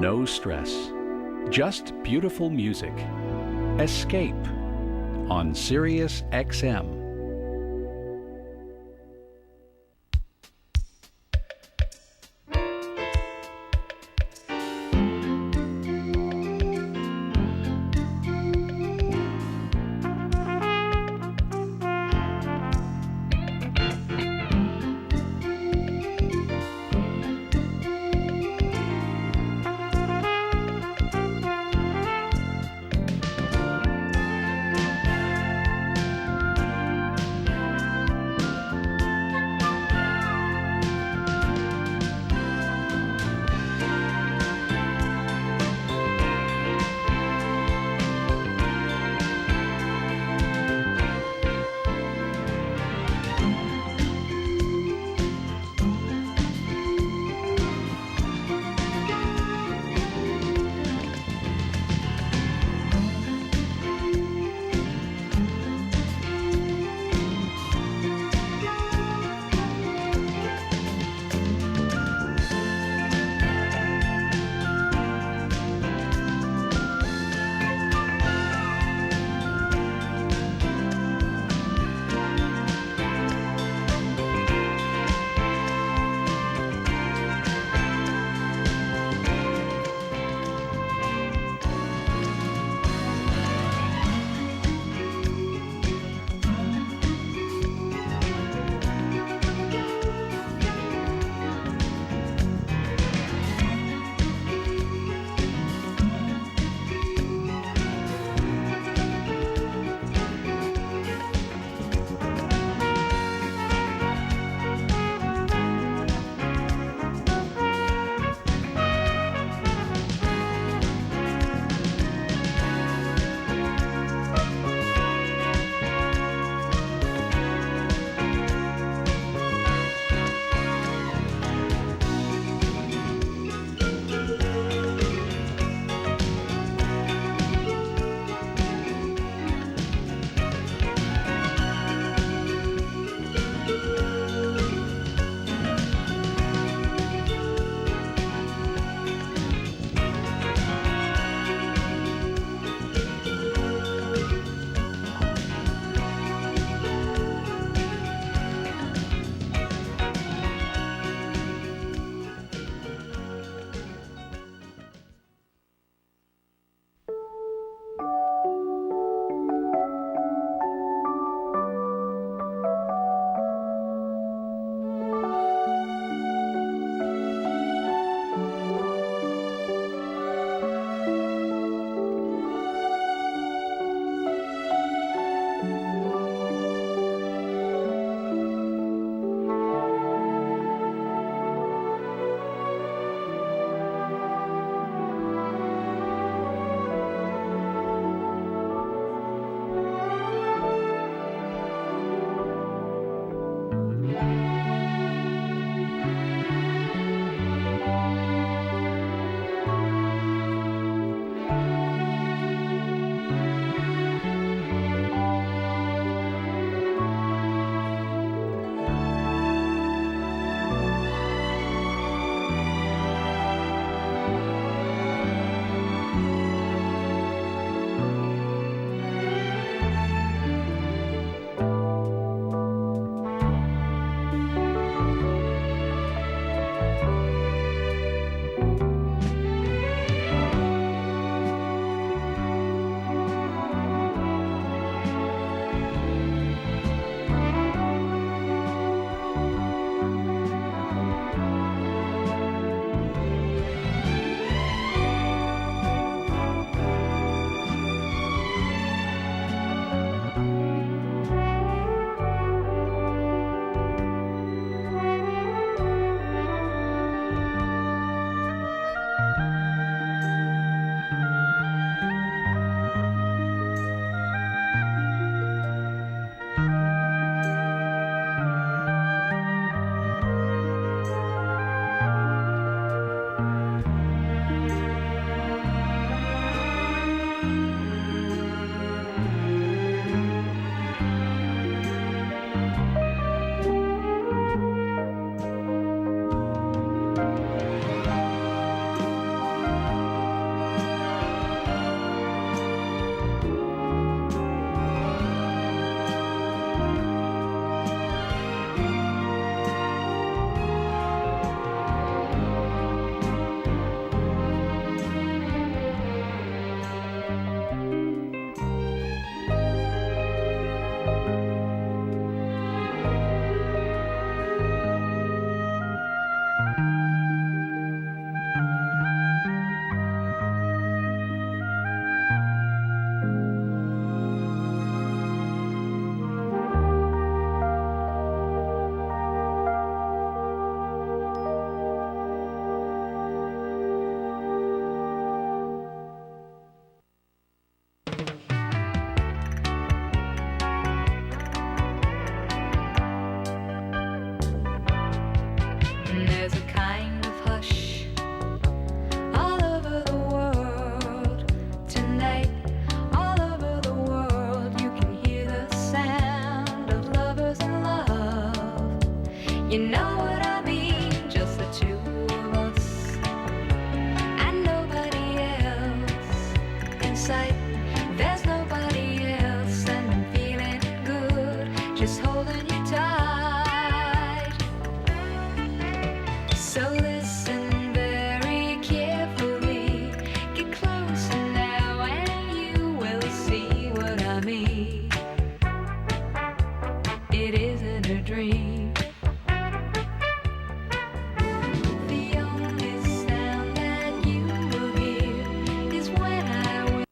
No stress. Just beautiful music. Escape on Sirius XM. You know what I mean, just the two of us and nobody else in sight. There's nobody else, and I'm feeling good, just holding you tight. So listen very carefully, get closer now and you will see what I mean. It isn't a dream. The only sound that you will hear is when I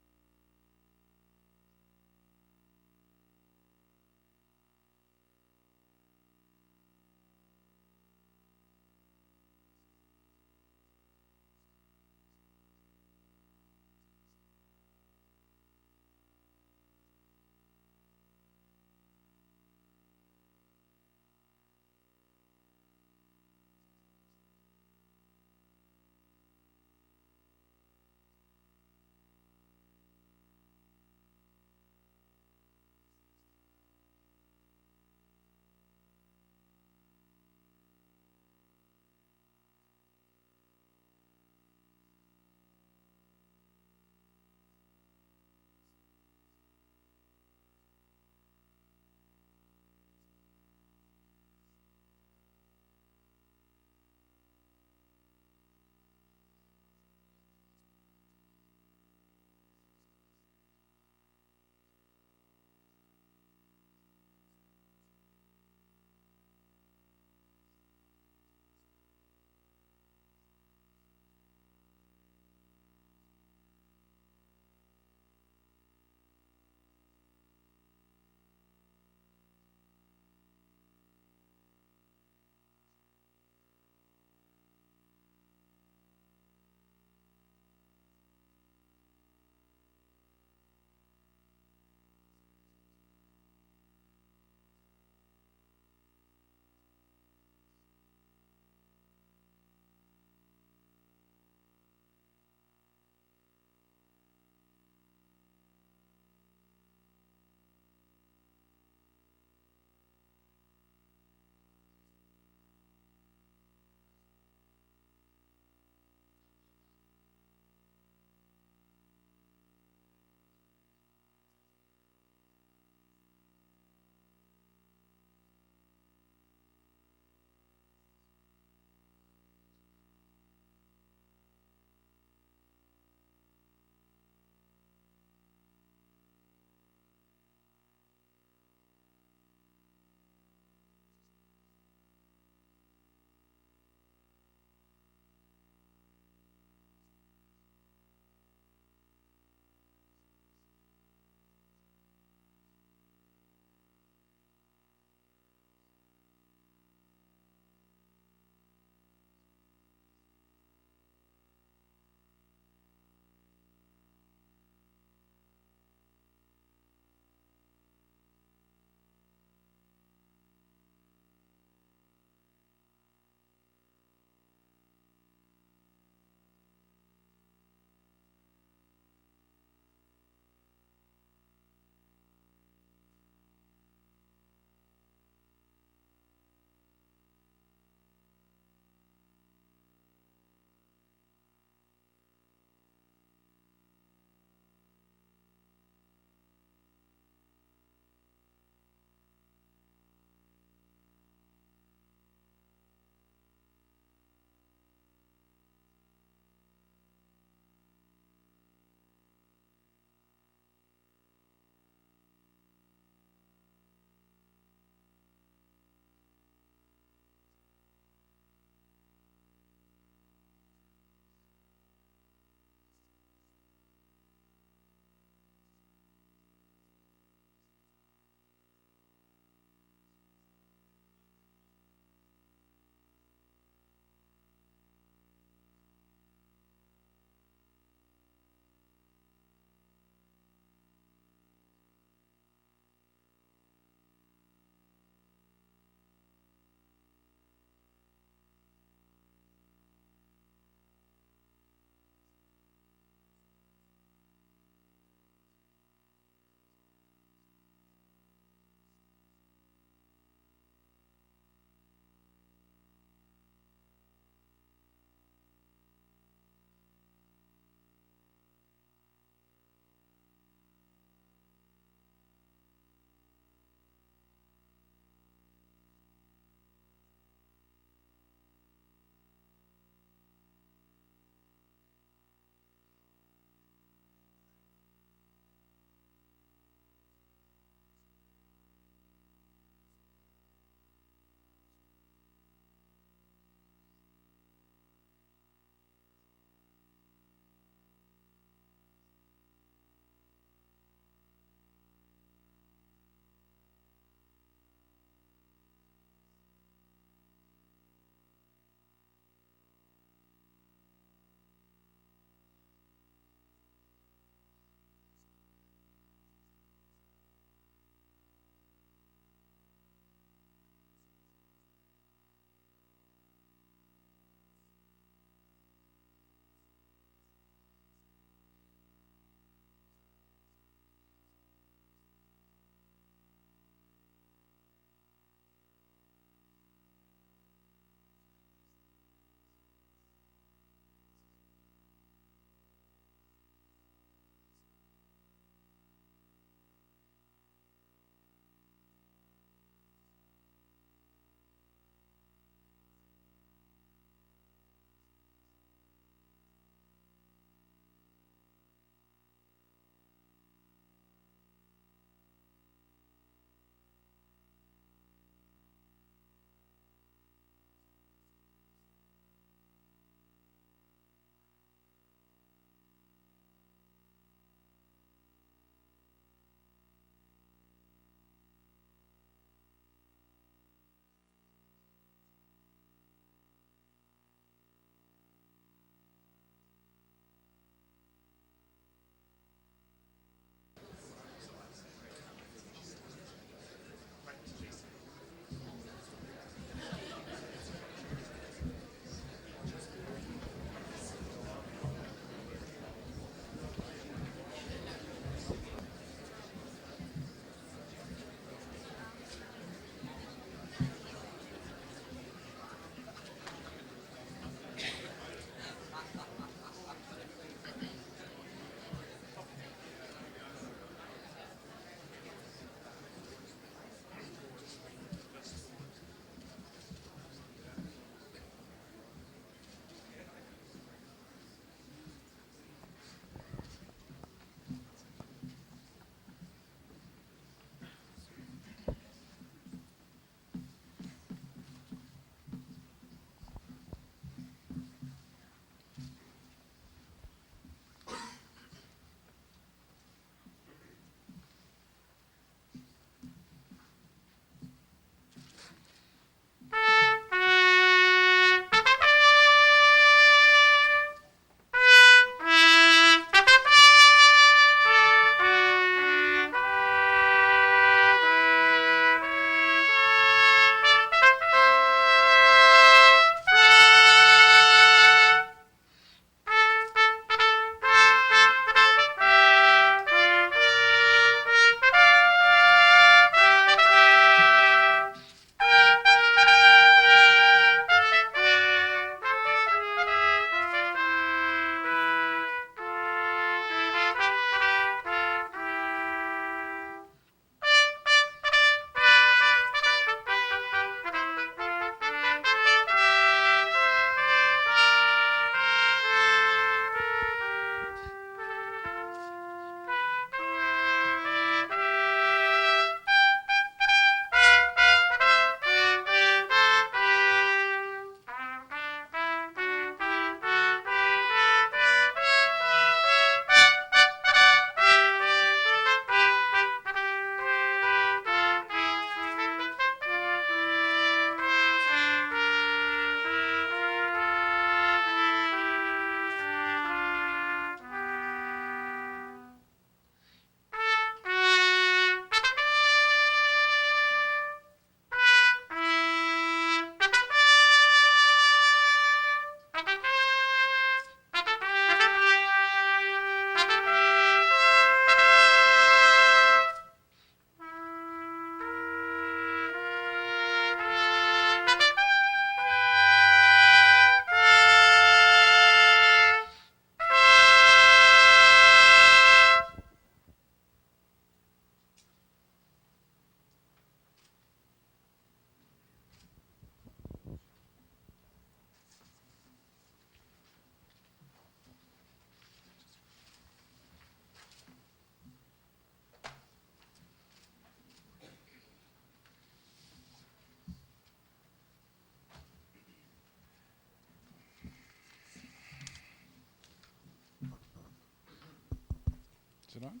it on?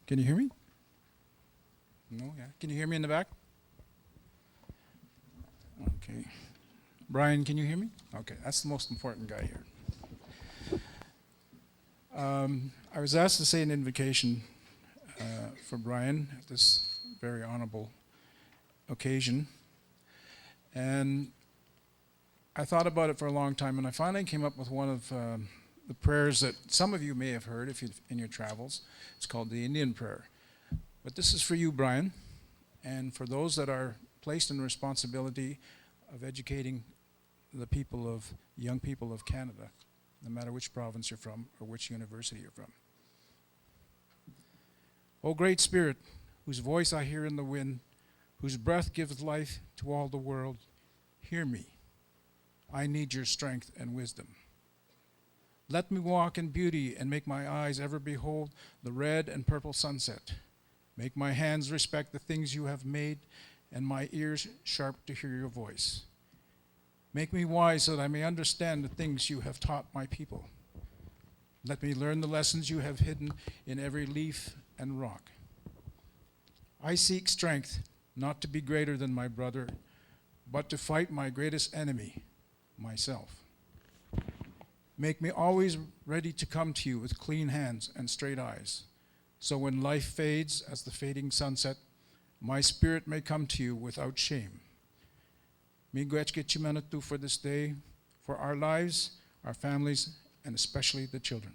Can you hear me? No, yeah. Can you hear me in the back? Okay. Brian, can you hear me? Okay, that's the most important guy here. I was asked to say an invocation for Brian at this very honorable occasion. And I thought about it for a long time, and I finally came up with one of the prayers that some of you may have heard if you in your travels. It's called the Indian prayer. But this is for you, Brian, and for those that are placed in the responsibility of educating the young people of Canada, no matter which province you're from or which university you're from. O great Spirit, whose voice I hear in the wind, whose breath gives life to all the world, hear me. I need your strength and wisdom. Let me walk in beauty and make my eyes ever behold the red and purple sunset. Make my hands respect the things you have made and my ears sharp to hear your voice. Make me wise so that I may understand the things you have taught my people. Let me learn the lessons you have hidden in every leaf and rock. I seek strength not to be greater than my brother, but to fight my greatest enemy, myself. Make me always ready to come to you with clean hands and straight eyes, so when life fades as the fading sunset, my spirit may come to you without shame. Miigwech for this day, for our lives, our families, and especially the children.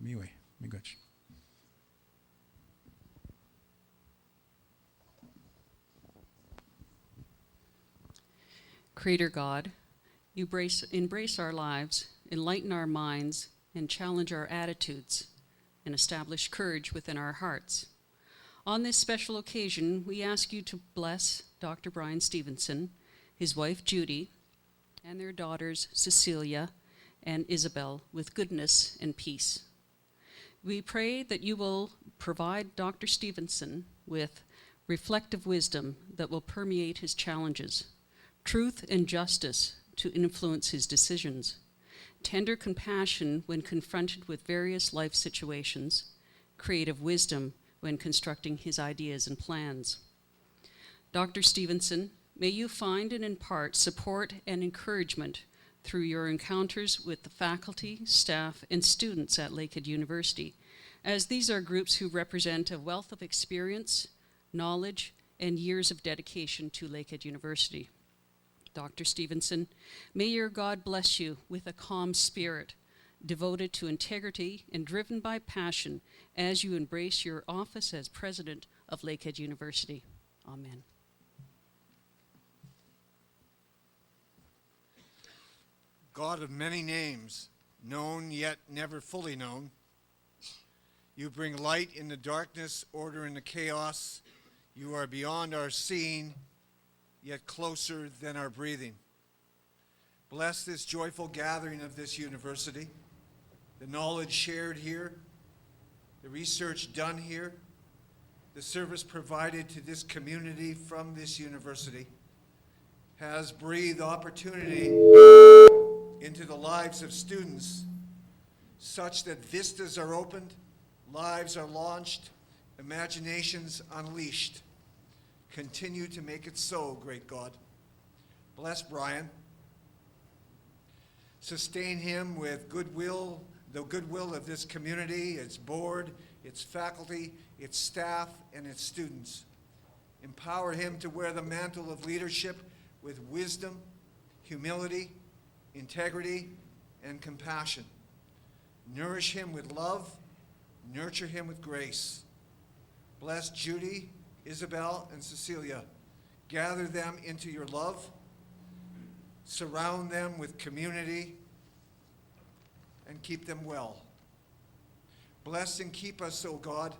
Miigwech. Miigwech. Creator God, you embrace our lives, enlighten our minds, and challenge our attitudes, and establish courage within our hearts. On this special occasion, we ask you to bless Dr. Brian Stevenson, his wife Judy, and their daughters Cecilia and Isabel with goodness and peace. We pray that you will provide Dr. Stevenson with reflective wisdom that will permeate his challenges, truth and justice to influence his decisions, tender compassion when confronted with various life situations, creative wisdom when constructing his ideas and plans. Dr. Stevenson, may you find and impart support and encouragement through your encounters with the faculty, staff, and students at Lakehead University, as these are groups who represent a wealth of experience, knowledge, and years of dedication to Lakehead University. Dr. Stevenson, may your God bless you with a calm spirit, devoted to integrity and driven by passion as you embrace your office as president of Lakehead University. Amen. God of many names, known yet never fully known, you bring light in the darkness, order in the chaos. You are beyond our seeing, yet closer than our breathing. Bless this joyful gathering of this university, the knowledge shared here, the research done here, the service provided to this community from this university has breathed opportunity into the lives of students such that vistas are opened, lives are launched, imaginations unleashed. Continue to make it so, great God. Bless Brian. Sustain him with goodwill, the goodwill of this community, its board, its faculty, its staff, and its students. Empower him to wear the mantle of leadership with wisdom, humility, integrity, and compassion. Nourish him with love, nurture him with grace. Bless Judy, Isabel, and Cecilia. Gather them into your love. Surround them with community and keep them well. Bless and keep us, O God,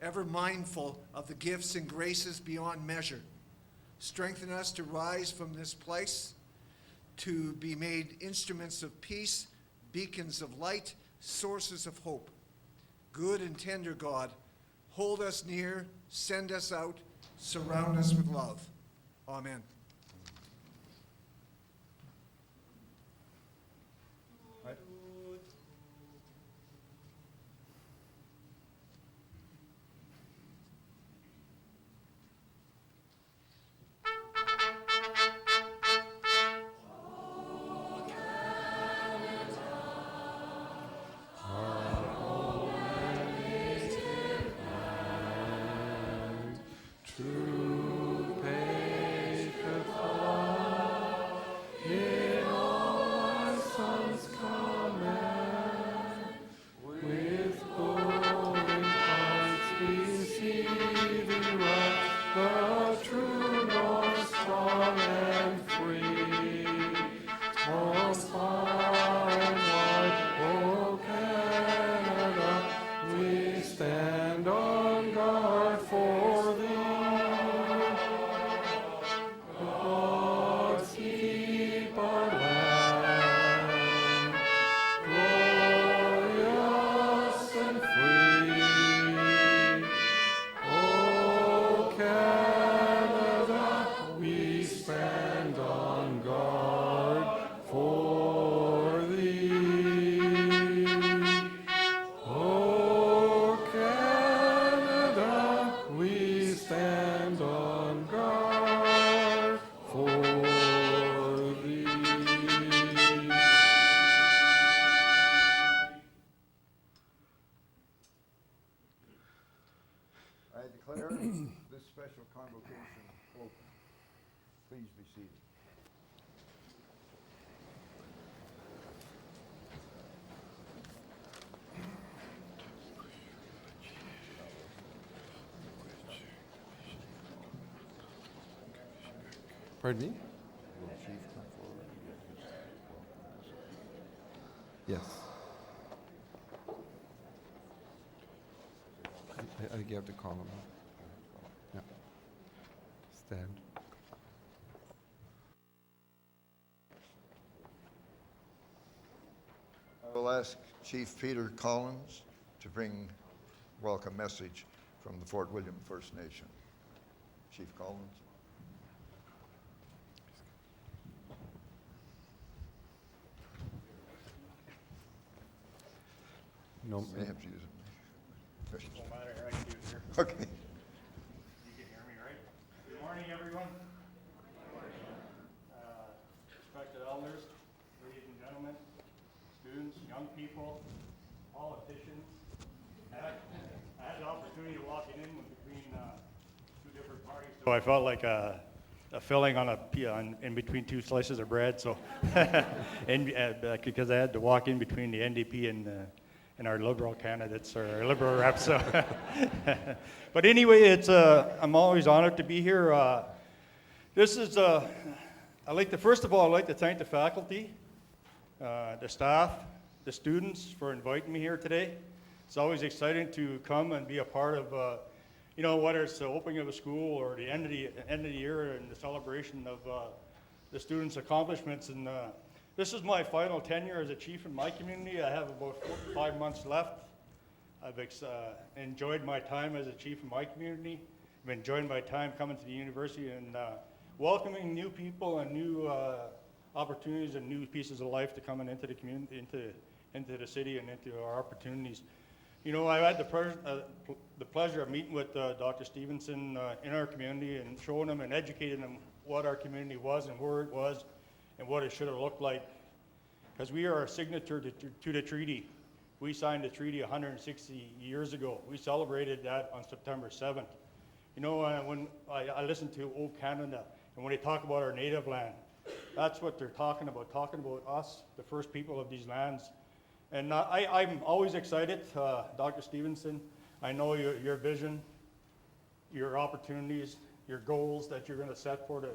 ever mindful of the gifts and graces beyond measure. Strengthen us to rise from this place, to be made instruments of peace, beacons of light, sources of hope. Good and tender God, hold us near, send us out, surround us with love. Amen. I declare this special convocation open. Please be seated. Pardon me? Yes. I think you have to call him up. Yeah. Stand. I will ask Chief Peter Collins to bring welcome message from the Fort William First Nation. Chief Collins. No, May have to use it. No matter, I can do it here. Okay. You can hear me, right? Good morning, everyone. Respected elders, ladies and gentlemen, students, young people, politicians. I had the opportunity of walking in between two different parties. So I felt like a filling on in between two slices of bread. So, and because I had to walk in between the NDP and our Liberal candidates or our Liberal reps. So. But anyway, I'm always honored to be here. This is, first of all, I'd like to thank the faculty, the staff, the students for inviting me here today. It's always exciting to come and be a part of, whether it's the opening of a school or the end of the year and the celebration of the students' accomplishments. And this is my final tenure as a chief in my community. I have about 5 months left. I've enjoyed my time as a chief in my community. I've enjoyed my time coming to the university and welcoming new people and new opportunities and new pieces of life to coming into the community, into the city and into our opportunities. I had the pleasure of meeting with Dr. Stevenson in our community and showing him and educating him what our community was and where it was and what it should have looked like. Because we are a signature to the treaty. We signed the treaty 160 years ago. We celebrated that on September 7th. When I listen to Old Canada, and when they talk about our native land, that's what they're talking about us, the first people of these lands. And I'm always excited, Dr. Stevenson. I know your vision, your opportunities, your goals that you're going to set for the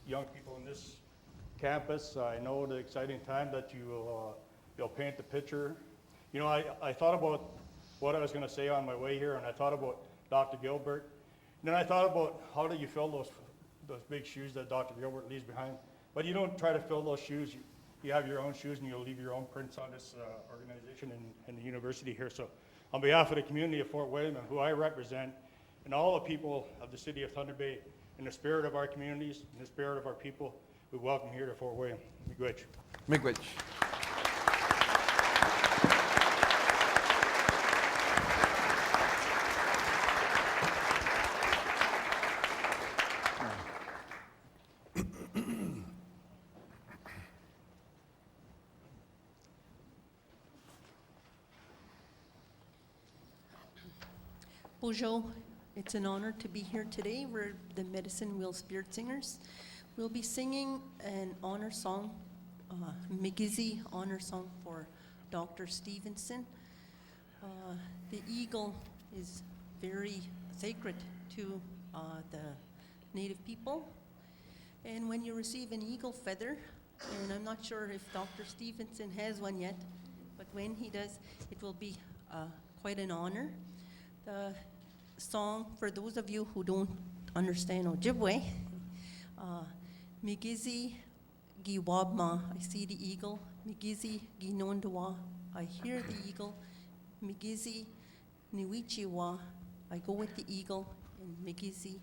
young people in this campus. I know the exciting time that you'll paint the picture. I thought about what I was going to say on my way here, and I thought about Dr. Gilbert. And then I thought about how do you fill those big shoes that Dr. Gilbert leaves behind. But you don't try to fill those shoes. You have your own shoes, and you'll leave your own prints on this organization and the university here. So on behalf of the community of Fort William, and who I represent, and all the people of the city of Thunder Bay, in the spirit of our communities, in the spirit of our people, we welcome here to Fort William. Miigwech. Miigwech. Bonjour It's an honor to be here today. We're the Medicine Wheel Spirit Singers. We'll be singing an honor song, McGizzy honor song for Dr. Stevenson. The eagle is very sacred to the Native people. And when you receive an eagle feather, and I'm not sure if Dr. Stevenson has one yet, but when he does, it will be quite an honor. The song, for those of you who don't understand Ojibwe, Migizi Giwabma, I see the eagle. Migizi Ginondawa, I hear the eagle. Migizi Niwichiwa, I go with the eagle. And Migizi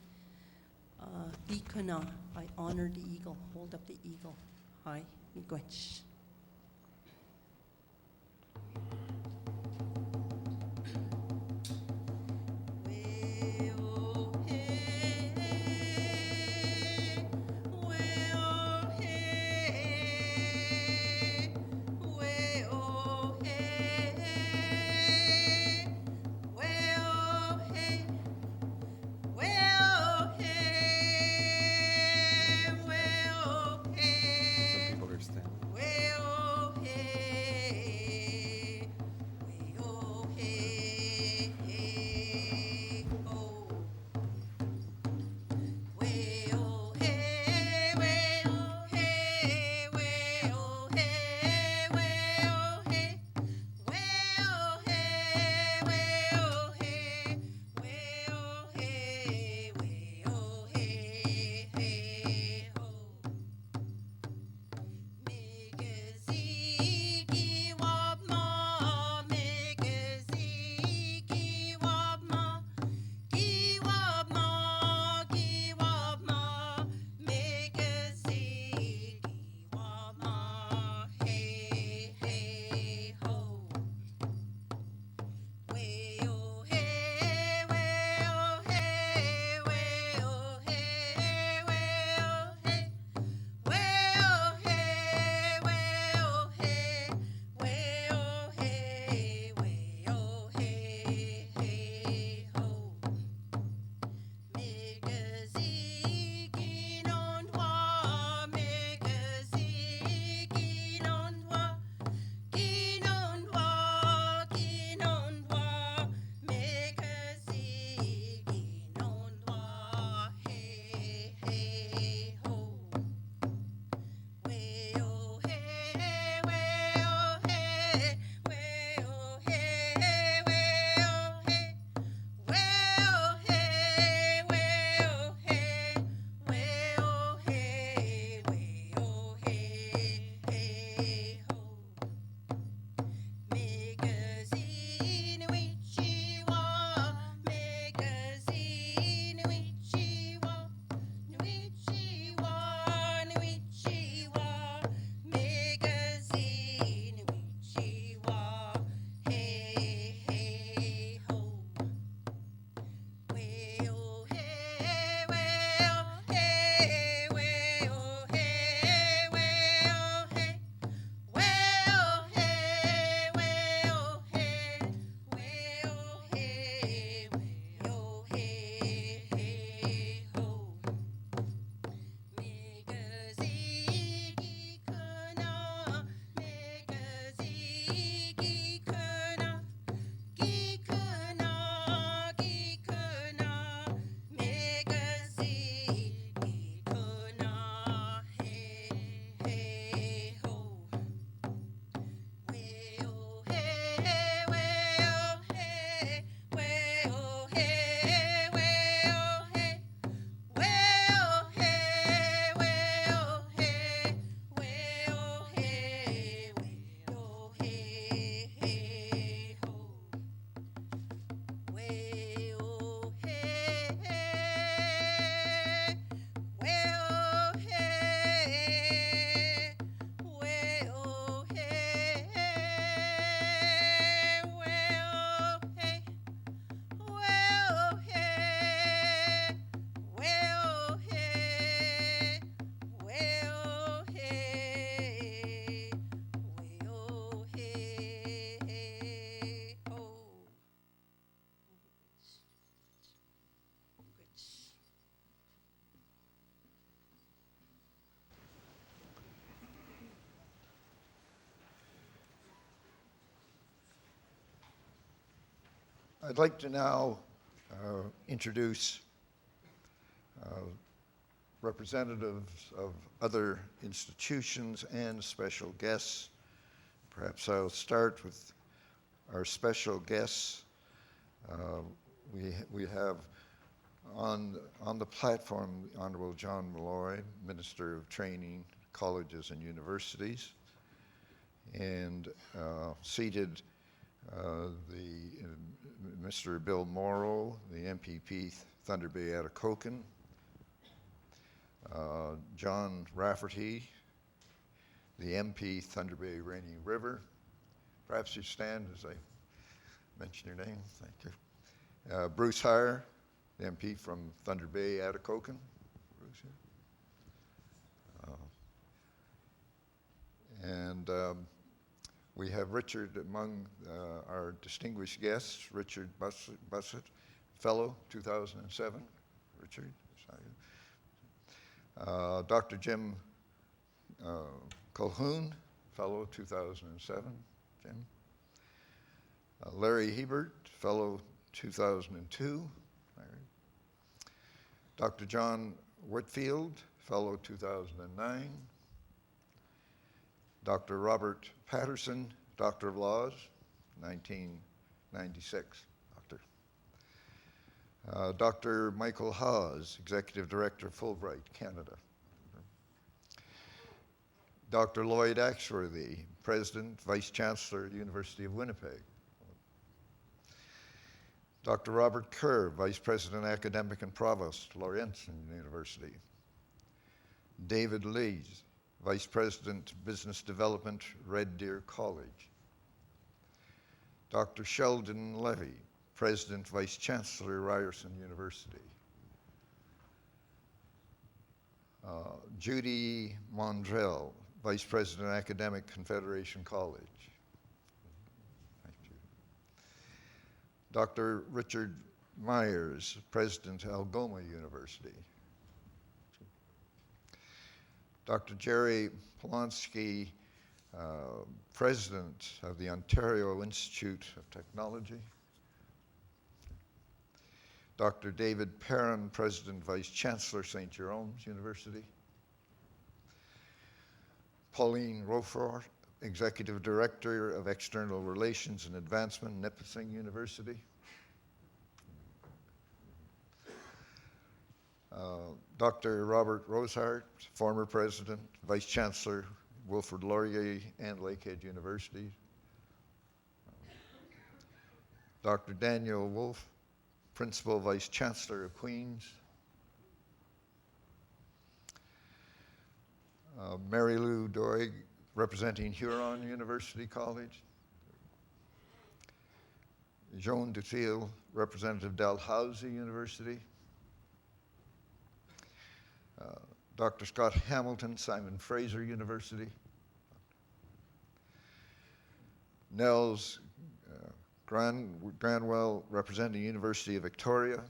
Bikuna, I honor the eagle, hold up the eagle. Hi, Miigwech. Some people are standing. I'd like to now introduce representatives of other institutions and special guests. Perhaps I'll start with our special guests. We have on the platform the Honorable John Malloy, Minister of Training, Colleges and Universities, and seated Mr. Bill Morrow, the MPP Thunder Bay Atikokan, John Rafferty, the MP Thunder Bay Rainy River. Perhaps you stand as I mention your name. Thank you. Bruce Hire, the MP from Thunder Bay Atikokan. Bruce here. And we have Richard among our distinguished guests, Richard Bussett, Fellow 2007. Richard, Dr. Jim Colquhoun, Fellow 2007. Jim. Larry Hebert, Fellow 2002. Larry. Dr. John Whitfield, Fellow 2009. Dr. Robert Patterson, Doctor of Laws, 1996. Dr. Michael Hawes, Executive Director, Fulbright, Canada. Dr. Lloyd Axworthy, President, Vice Chancellor, University of Winnipeg. Dr. Robert Kerr, Vice President, Academic and Provost, Laurentian University. David Lees, Vice President, Business Development, Red Deer College. Dr. Sheldon Levy, President, Vice Chancellor, Ryerson University. Judy Mondrell, Vice President, Academic, Confederation College. Thank you. Dr. Richard Myers, President, Algoma University. Dr. Jerry Polonsky, President of the Ontario Institute of Technology. Dr. David Perrin, President, Vice Chancellor, St. Jerome's University. Pauline Rofford, Executive Director of External Relations and Advancement, Nipissing University. Dr. Robert Rosehart, former President, Vice Chancellor, Wilfrid Laurier and Lakehead University. Dr. Daniel Wolf, Principal Vice Chancellor of Queen's. Mary Lou Doig, representing Huron University College. Joan Duthiel, Representative Dalhousie University. Dr. Scott Hamilton, Simon Fraser University. Nels Granwell, representing University of Victoria.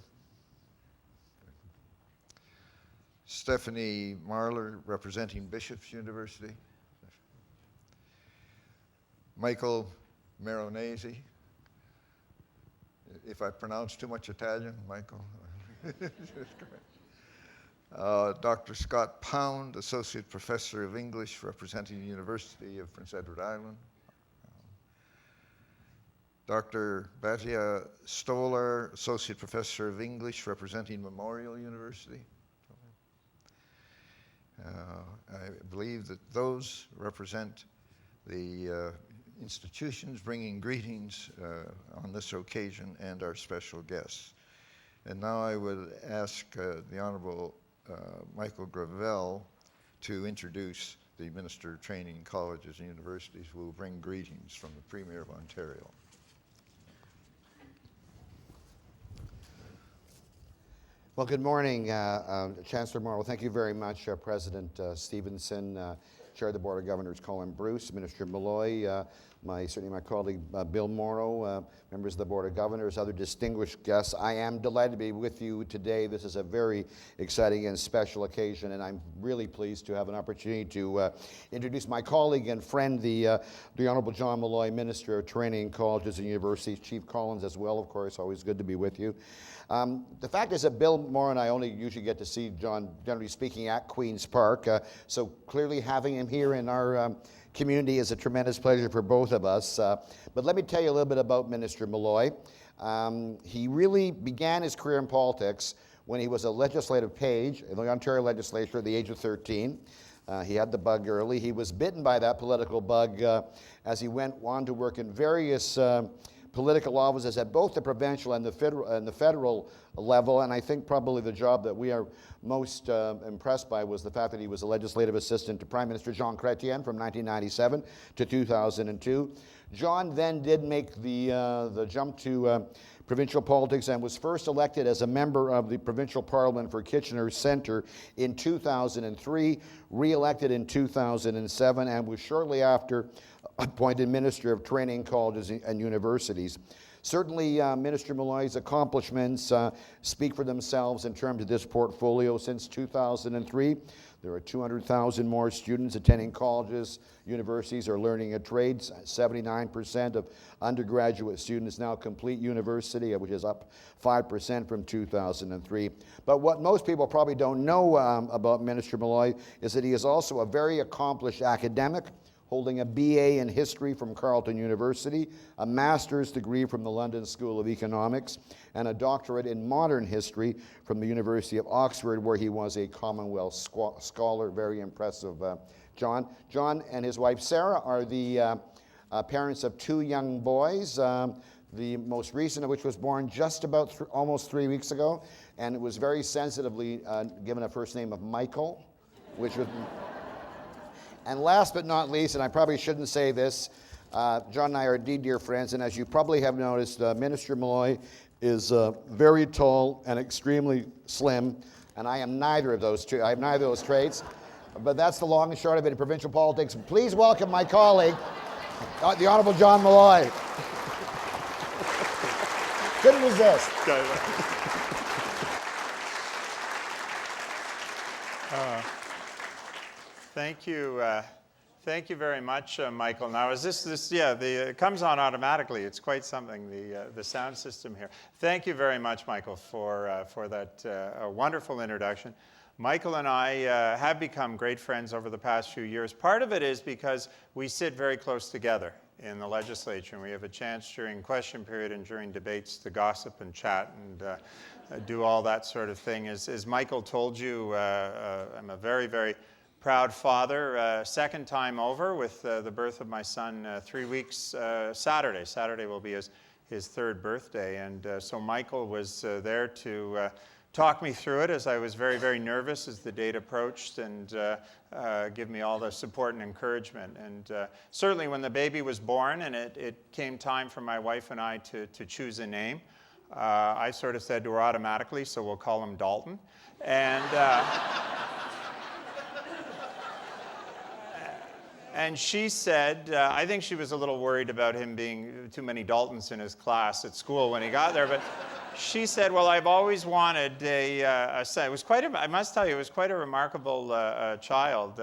Stephanie Marler, representing Bishop's University. Michael Maronese. If I pronounce too much Italian, Michael. Dr. Scott Pound, Associate Professor of English, representing the University of Prince Edward Island. Dr. Batia Stolar, Associate Professor of English, representing Memorial University. I believe that those represent the institutions bringing greetings on this occasion and our special guests. And now I would ask the Honorable Michael Gravel to introduce the Minister of Training, Colleges and Universities, who will bring greetings from the Premier of Ontario. Well, good morning, Chancellor Morrow. Thank you very much, President Stevenson, Chair of the Board of Governors Colin Bruce, Minister Malloy, certainly my colleague Bill Morrow, members of the Board of Governors, other distinguished guests. I am delighted to be with you today. This is a very exciting and special occasion, and I'm really pleased to have an opportunity to introduce my colleague and friend, the Honourable John Malloy, Minister of Training, Colleges and Universities, Chief Collins as well, of course, always good to be with you. The fact is that Bill Morrow and I only usually get to see John, generally speaking, at Queen's Park, so clearly having him here in our community is a tremendous pleasure for both of us. But let me tell you a little bit about Minister Malloy. He really began his career in politics when he was a legislative page in the Ontario Legislature at the age of 13. He had the bug early. He was bitten by that political bug as he went on to work in various political offices at both the provincial and the federal level, and I think probably the job that we are most impressed by was the fact that he was a legislative assistant to Prime Minister Jean Chrétien from 1997 to 2002. John then did make the jump to provincial politics and was first elected as a member of the provincial parliament for Kitchener Centre in 2003, re-elected in 2007, and was shortly after appointed Minister of Training, Colleges and Universities. Certainly, Minister Malloy's accomplishments speak for themselves in terms of this portfolio. Since 2003, there are 200,000 more students attending colleges, universities, or learning a trade. 79% of undergraduate students now complete university, which is up 5% from 2003. But what most people probably don't know about Minister Malloy is that he is also a very accomplished academic, holding a BA in history from Carleton University, a master's degree from the London School of Economics, and a doctorate in modern history from the University of Oxford, where he was a Commonwealth scholar. Very impressive, John. John and his wife Sarah are the parents of two young boys, the most recent of which was born just about almost 3 weeks ago, and it was very sensitively given a first name of Michael, which was... And last but not least, and I probably shouldn't say this, John and I are indeed dear friends, and as you probably have noticed, Minister Malloy is very tall and extremely slim, and I am neither of those two. I have neither of those traits, but that's the long and short of it in provincial politics. Please welcome my colleague, the Honourable John Malloy. Couldn't resist. Thank you. Thank you very much, Michael. Now, is this? Yeah, it comes on automatically. It's quite something, the sound system here. Thank you very much, Michael, for that wonderful introduction. Michael and I have become great friends over the past few years. Part of it is because we sit very close together in the legislature, and we have a chance during question period and during debates to gossip and chat and do all that sort of thing. As Michael told you, I'm a very, very proud father, second time over with the birth of my son 3 weeks Saturday. Saturday will be his third birthday, and so Michael was there to talk me through it as I was very, very nervous as the date approached, and give me all the support and encouragement. And certainly when the baby was born and it came time for my wife and I to choose a name, I sort of said to her automatically, so we'll call him Dalton. And she said, I think she was a little worried about him being too many Daltons in his class at school when he got there, but she said, well, I've always wanted a son. It was I must tell you, it was quite a remarkable child.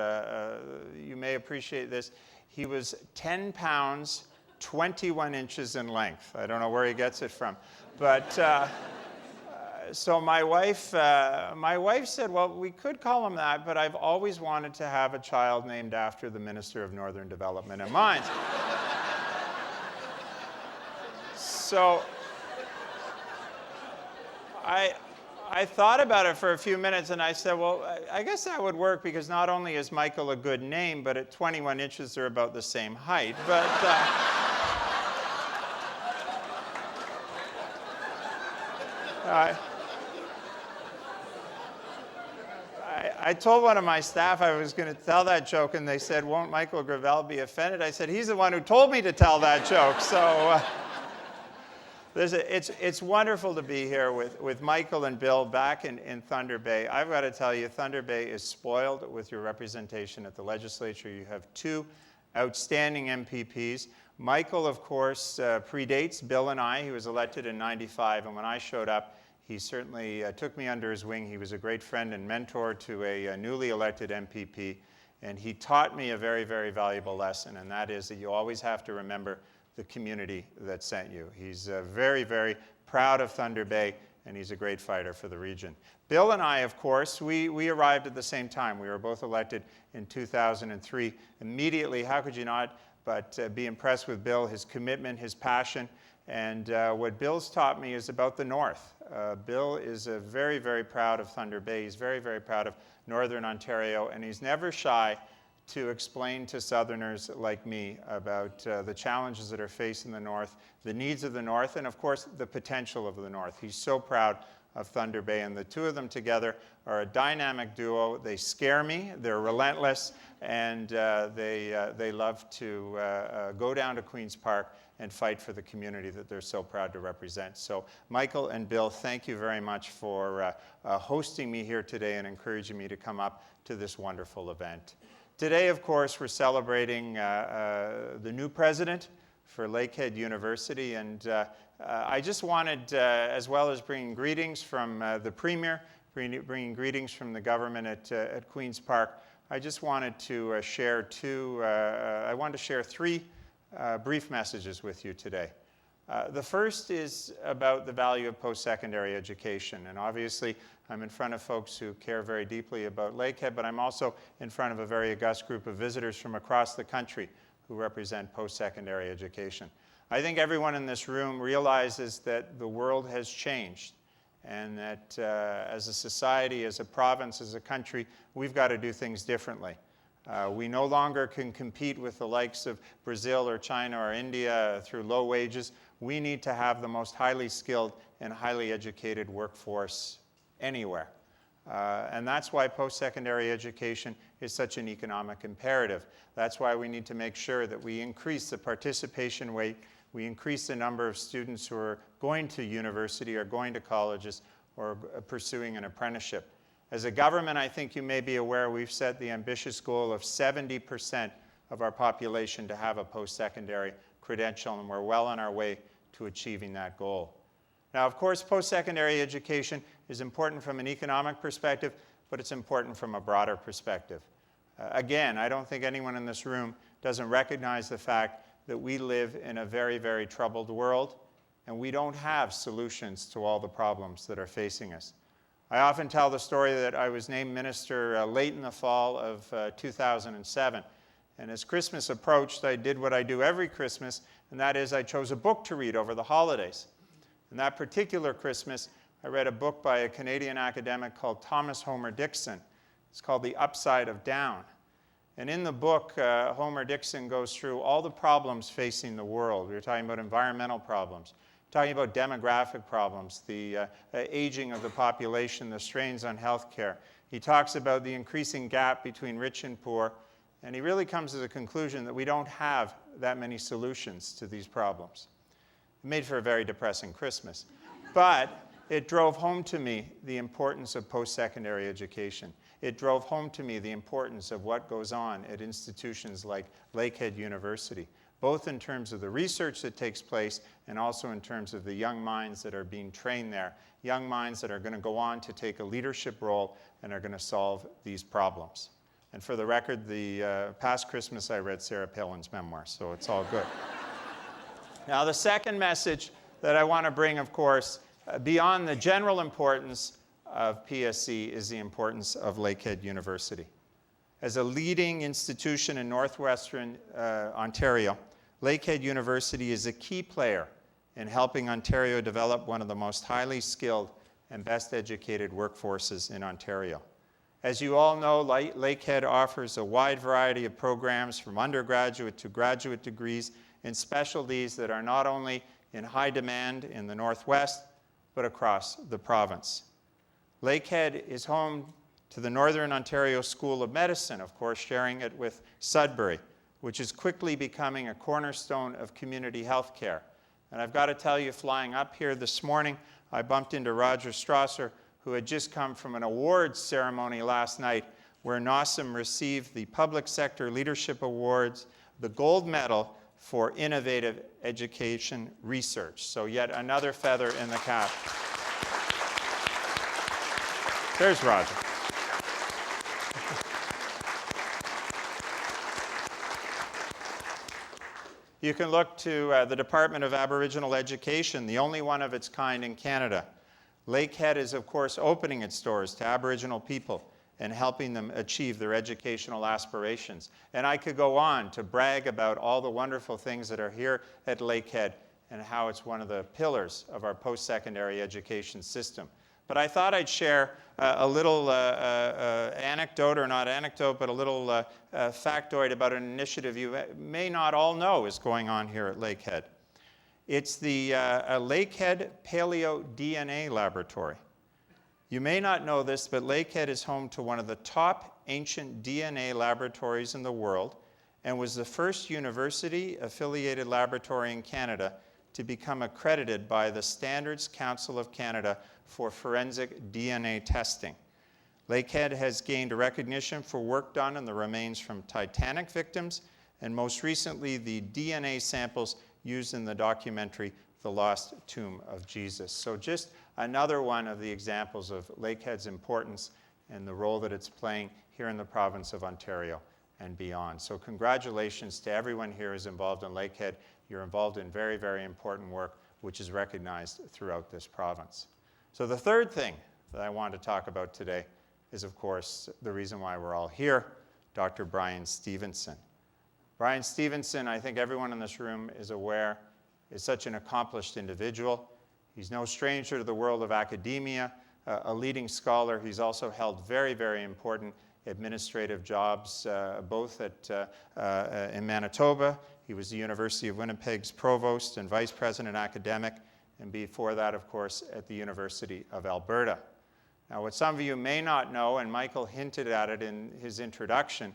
You may appreciate this. He was 10 pounds, 21 inches in length. I don't know where he gets it from. But so my wife said, well, we could call him that, but I've always wanted to have a child named after the Minister of Northern Development and Mines. So I thought about it for a few minutes, and I said, well, I guess that would work, because not only is Michael a good name, but at 21 inches, they're about the same height. But I told one of my staff I was going to tell that joke, and they said, won't Michael Gravel be offended? I said, he's the one who told me to tell that joke. So It's wonderful to be here with Michael and Bill back in Thunder Bay. I've got to tell you, Thunder Bay is spoiled with your representation at the legislature. You have two outstanding MPPs. Michael, of course, predates Bill and I. He was elected in '95, and when I showed up, he certainly took me under his wing. He was a great friend and mentor to a newly elected MPP, and he taught me a very, very valuable lesson, and that is that you always have to remember the community that sent you. He's very, very proud of Thunder Bay, and he's a great fighter for the region. Bill and I, of course, we arrived at the same time. We were both elected in 2003. Immediately, how could you not but be impressed with Bill, his commitment, his passion, and what Bill's taught me is about the North. Bill is very, very proud of Thunder Bay. He's very, very proud of Northern Ontario, and he's never shy to explain to Southerners like me about the challenges that are facing the North, the needs of the North, and of course the potential of the North. He's so proud of Thunder Bay, and the two of them together are a dynamic duo. They scare me, they're relentless, and they love to go down to Queen's Park and fight for the community that they're so proud to represent. So Michael and Bill, thank you very much for hosting me here today and encouraging me to come up to this wonderful event. Today, of course, we're celebrating the new president for Lakehead University, and I just wanted, as well as bringing greetings from the Premier, bringing greetings from the government at Queen's Park, I just wanted to share three brief messages with you today. The first is about the value of post-secondary education, and obviously I'm in front of folks who care very deeply about Lakehead, but I'm also in front of a very august group of visitors from across the country who represent post-secondary education. I think everyone in this room realizes that the world has changed, and that as a society, as a province, as a country, we've got to do things differently. We no longer can compete with the likes of Brazil or China or India through low wages. We need to have the most highly skilled and highly educated workforce anywhere. And that's why post-secondary education is such an economic imperative. That's why we need to make sure that we increase the participation rate, we increase the number of students who are going to university or going to colleges or pursuing an apprenticeship. As a government, I think you may be aware, we've set the ambitious goal of 70% of our population to have a post-secondary credential, and we're well on our way to achieving that goal. Now, of course, post-secondary education is important from an economic perspective, but it's important from a broader perspective. Again, I don't think anyone in this room doesn't recognize the fact that we live in a very, very troubled world, and we don't have solutions to all the problems that are facing us. I often tell the story that I was named minister late in the fall of 2007. And as Christmas approached, I did what I do every Christmas, and that is I chose a book to read over the holidays. And that particular Christmas, I read a book by a Canadian academic called Thomas Homer Dixon. It's called The Upside of Down. And in the book, Homer Dixon goes through all the problems facing the world. We were talking about environmental problems, talking about demographic problems, the aging of the population, the strains on healthcare. He talks about the increasing gap between rich and poor, and he really comes to the conclusion that we don't have that many solutions to these problems. It made for a very depressing Christmas. But it drove home to me the importance of post-secondary education. It drove home to me the importance of what goes on at institutions like Lakehead University, both in terms of the research that takes place and also in terms of the young minds that are being trained there, young minds that are going to go on to take a leadership role and are going to solve these problems. And for the record, the past Christmas I read Sarah Palin's memoir, so it's all good. Now, the second message that I want to bring, of course, beyond the general importance of PSC is the importance of Lakehead University. As a leading institution in northwestern Ontario, Lakehead University is a key player in helping Ontario develop one of the most highly skilled and best educated workforces in Ontario. As you all know, Lakehead offers a wide variety of programs from undergraduate to graduate degrees in specialties that are not only in high demand in the Northwest, but across the province. Lakehead is home to the Northern Ontario School of Medicine, of course, sharing it with Sudbury, which is quickly becoming a cornerstone of community health care. And I've got to tell you, flying up here this morning, I bumped into Roger Strasser, who had just come from an awards ceremony last night where NOSM received the Public Sector Leadership Awards, the gold medal for innovative education research. So yet another feather in the cap. There's Roger. You can look to the Department of Aboriginal Education, the only one of its kind in Canada. Lakehead is, of course, opening its doors to Aboriginal people and helping them achieve their educational aspirations. And I could go on to brag about all the wonderful things that are here at Lakehead and how it's one of the pillars of our post-secondary education system. But I thought I'd share a little anecdote, or not anecdote, but a little factoid about an initiative you may not all know is going on here at Lakehead. It's the Lakehead Paleo DNA Laboratory. You may not know this, but Lakehead is home to one of the top ancient DNA laboratories in the world and was the first university-affiliated laboratory in Canada to become accredited by the Standards Council of Canada for forensic DNA testing. Lakehead has gained a recognition for work done on the remains from Titanic victims, and most recently the DNA samples used in the documentary The Lost Tomb of Jesus. So just another one of the examples of Lakehead's importance and the role that it's playing here in the province of Ontario and beyond. So congratulations to everyone here who's involved in Lakehead. You're involved in very, very important work, which is recognized throughout this province. So the third thing that I want to talk about today is, of course, the reason why we're all here, Dr. Bryan Stevenson. Bryan Stevenson, I think everyone in this room is aware, is such an accomplished individual. He's no stranger to the world of academia, a leading scholar. He's also held very, very important administrative jobs, both in Manitoba. He was the University of Winnipeg's provost and vice president academic, and before that, of course, at the University of Alberta. Now, what some of you may not know, and Michael hinted at it in his introduction,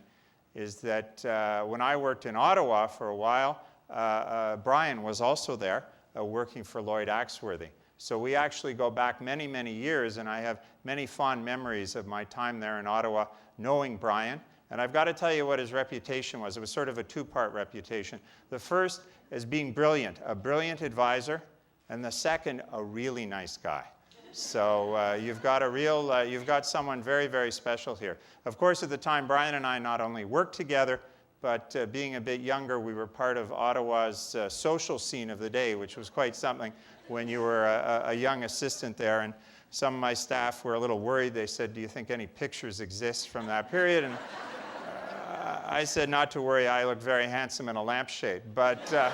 is that when I worked in Ottawa for a while, Bryan was also there working for Lloyd Axworthy. So we actually go back many, many years, and I have many fond memories of my time there in Ottawa knowing Bryan. And I've got to tell you what his reputation was. It was sort of a two-part reputation. The first as being brilliant, a brilliant advisor, and the second, a really nice guy. So you've got someone very, very special here. Of course, at the time, Bryan and I not only worked together, but being a bit younger, we were part of Ottawa's social scene of the day, which was quite something when you were a young assistant there. And some of my staff were a little worried. They said, "Do you think any pictures exist from that period?" And I said, "Not to worry, I look very handsome in a lampshade." But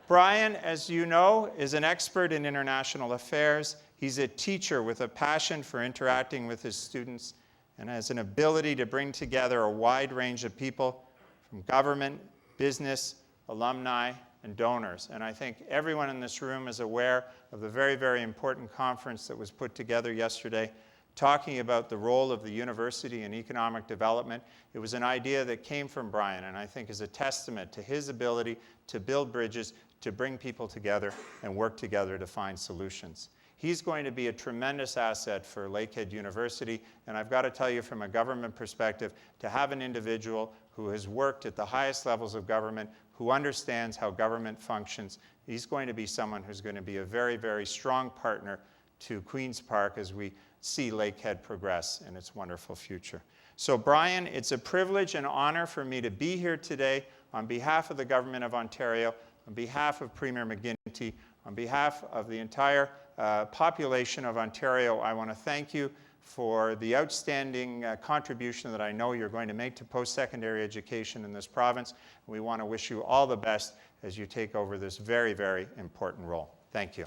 Bryan, as you know, is an expert in international affairs. He's a teacher with a passion for interacting with his students and has an ability to bring together a wide range of people from government, business, alumni, and donors. And I think everyone in this room is aware of the very, very important conference that was put together yesterday talking about the role of the university in economic development. It was an idea that came from Bryan, and I think is a testament to his ability to build bridges, to bring people together and work together to find solutions. He's going to be a tremendous asset for Lakehead University, and I've got to tell you from a government perspective, to have an individual who has worked at the highest levels of government, who understands how government functions, he's going to be someone who's going to be a very, very strong partner to Queen's Park as we see Lakehead progress in its wonderful future. So Bryan, it's a privilege and honor for me to be here today on behalf of the Government of Ontario, on behalf of Premier McGuinty, on behalf of the entire population of Ontario. I want to thank you for the outstanding contribution that I know you're going to make to post-secondary education in this province. We want to wish you all the best as you take over this very, very important role. Thank you.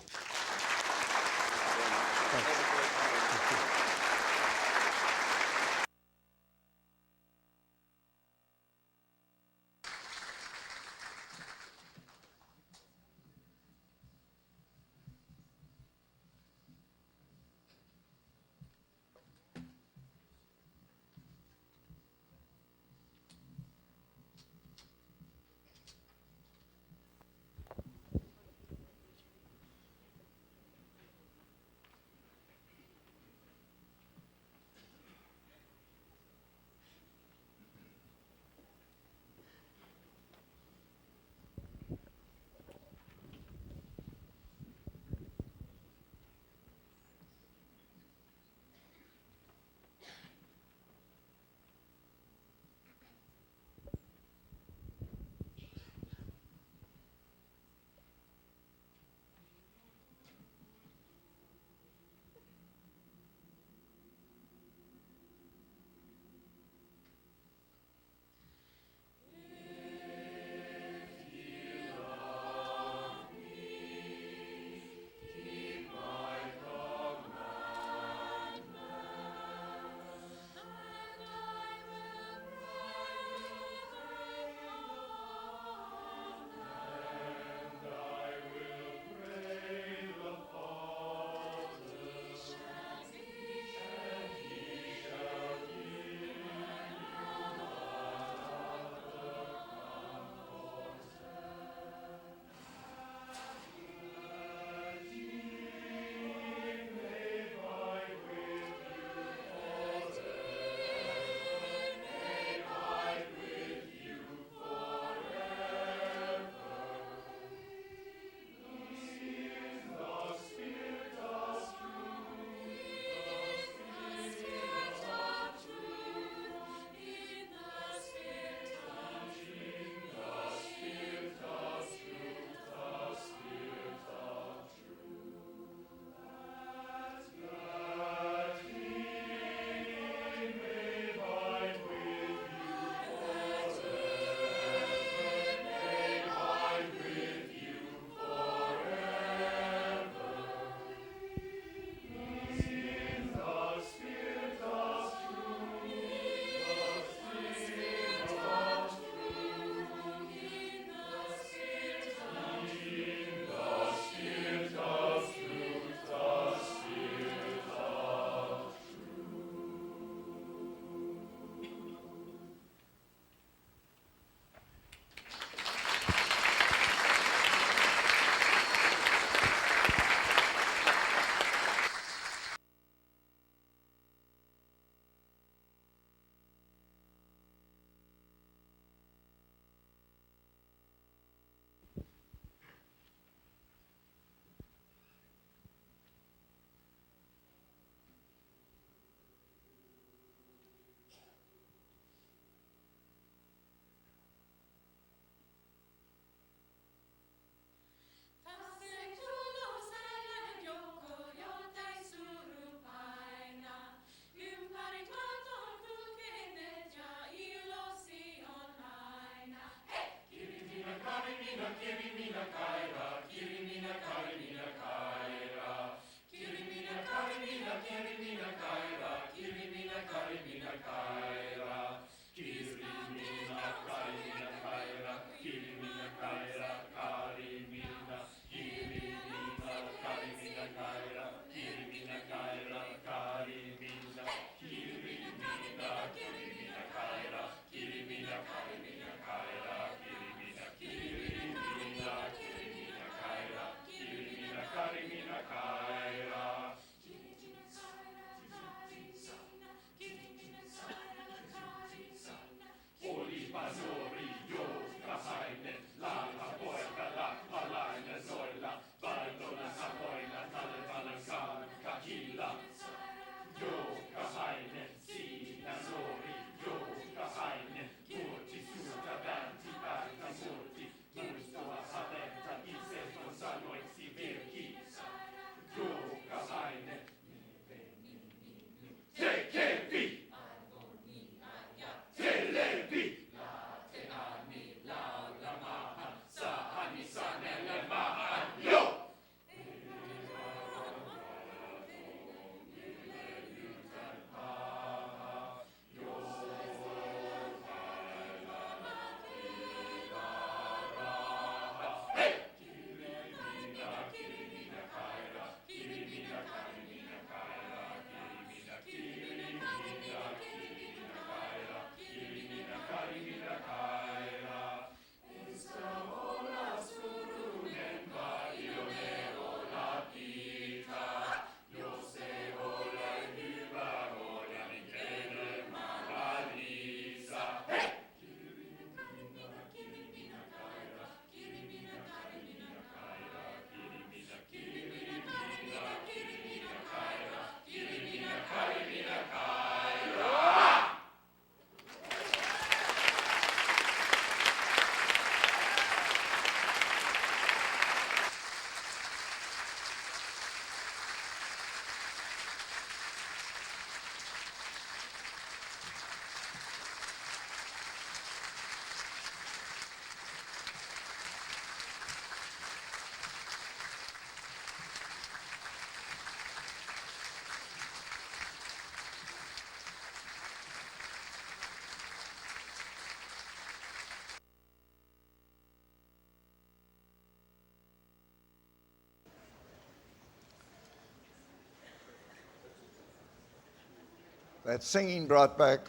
that singing brought back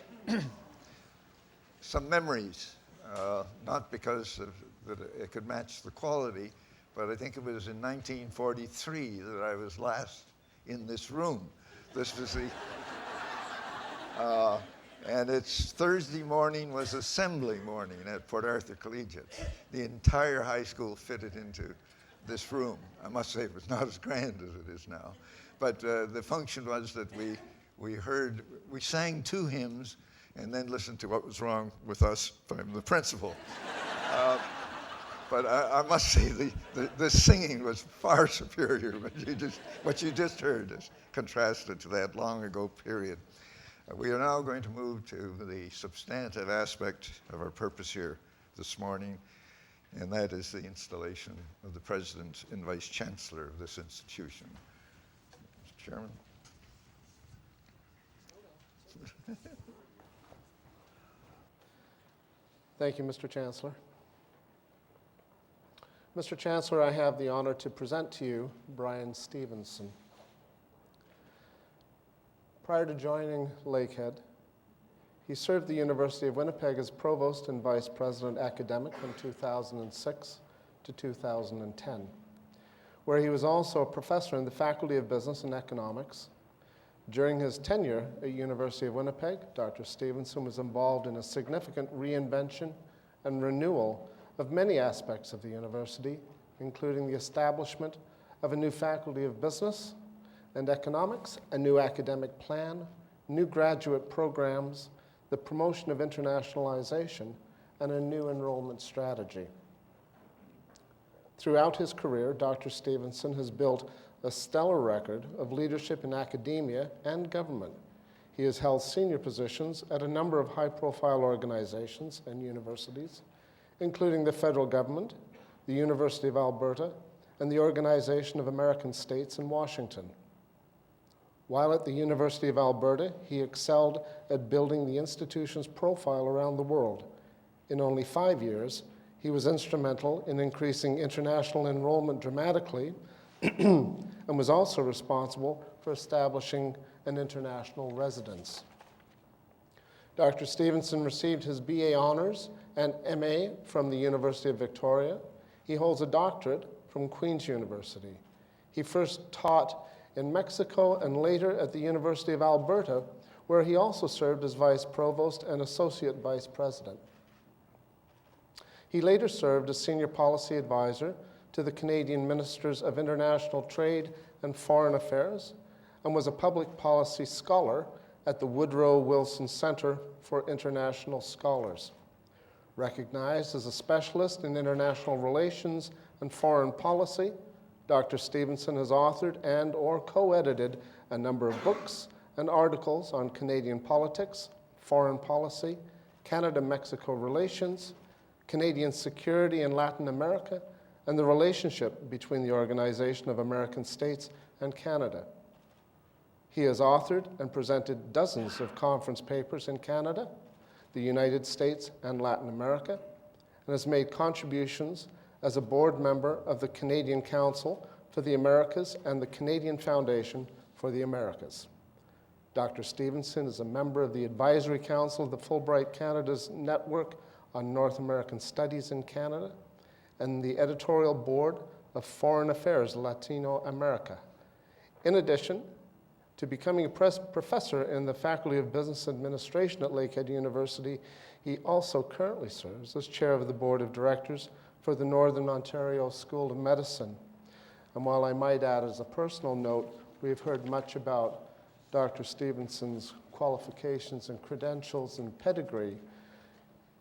some memories, not because that it could match the quality, but I think it was in 1943 that I was last in this room. This was the, and it's Thursday morning was assembly morning at Port Arthur Collegiate. The entire high school fitted into this room. I must say it was not as grand as it is now, but the function was that we sang 2 hymns and then listened to what was wrong with us from the principal. But I must say the singing was far superior. What you just heard is contrasted to that long ago period. We are now going to move to the substantive aspect of our purpose here this morning, and that is the installation of the President and Vice Chancellor of this institution. Mr. Chairman. Thank you, Mr. Chancellor. Mr. Chancellor, I have the honor to present to you Brian Stevenson. Prior to joining Lakehead, he served the University of Winnipeg as Provost and Vice President Academic from 2006 to 2010, where he was also a professor in the Faculty of Business and Economics. During his tenure at University of Winnipeg, Dr. Stevenson was involved in a significant reinvention and renewal of many aspects of the university, including the establishment of a new Faculty of Business and Economics, a new academic plan, new graduate programs, the promotion of internationalization, and a new enrollment strategy. Throughout his career, Dr. Stevenson has built a stellar record of leadership in academia and government. He has held senior positions at a number of high-profile organizations and universities, including the federal government, the University of Alberta, and the Organization of American States in Washington. While at the University of Alberta, he excelled at building the institution's profile around the world. In only 5 years, he was instrumental in increasing international enrollment dramatically and was also responsible for establishing an international residence. Dr. Stevenson received his BA Honors and MA from the University of Victoria. He holds a doctorate from Queen's University. He first taught in Mexico and later at the University of Alberta, where he also served as Vice Provost and Associate Vice President. He later served as Senior Policy Advisor to the Canadian Ministers of International Trade and Foreign Affairs and was a Public Policy Scholar at the Woodrow Wilson Center for International Scholars. Recognized as a specialist in international relations and foreign policy, Dr. Stevenson has authored and/or co-edited a number of books and articles on Canadian politics, foreign policy, Canada-Mexico relations, Canadian security in Latin America, and the relationship between the Organization of American States and Canada. He has authored and presented dozens of conference papers in Canada, the United States, and Latin America, and has made contributions as a board member of the Canadian Council for the Americas and the Canadian Foundation for the Americas. Dr. Stevenson is a member of the Advisory Council of the Fulbright Canada's Network on North American Studies in Canada and the editorial board of Foreign Affairs Latino America. In addition to becoming a professor in the Faculty of Business Administration at Lakehead University, he also currently serves as chair of the board of directors for the Northern Ontario School of Medicine. And while I might add as a personal note, we've heard much about Dr. Stevenson's qualifications and credentials and pedigree,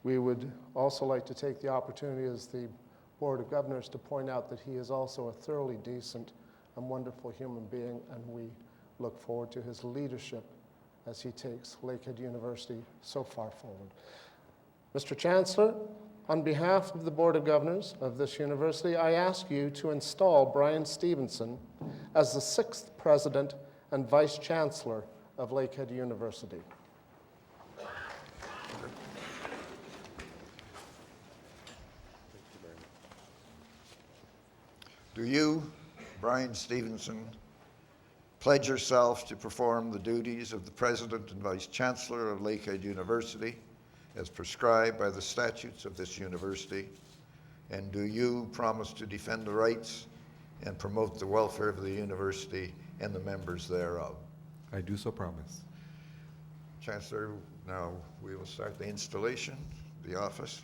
we would also like to take the opportunity as the Board of Governors to point out that he is also a thoroughly decent and wonderful human being, and we look forward to his leadership as he takes Lakehead University so far forward. Mr. Chancellor, on behalf of the Board of Governors of this university, I ask you to install Brian Stevenson as the 6th President and Vice Chancellor of Lakehead University. Do you, Brian Stevenson, pledge yourself to perform the duties of the President and Vice Chancellor of Lakehead University as prescribed by the statutes of this university? And do you promise to defend the rights and promote the welfare of the university and the members thereof? I do so promise. Chancellor, now we will start the installation, the office.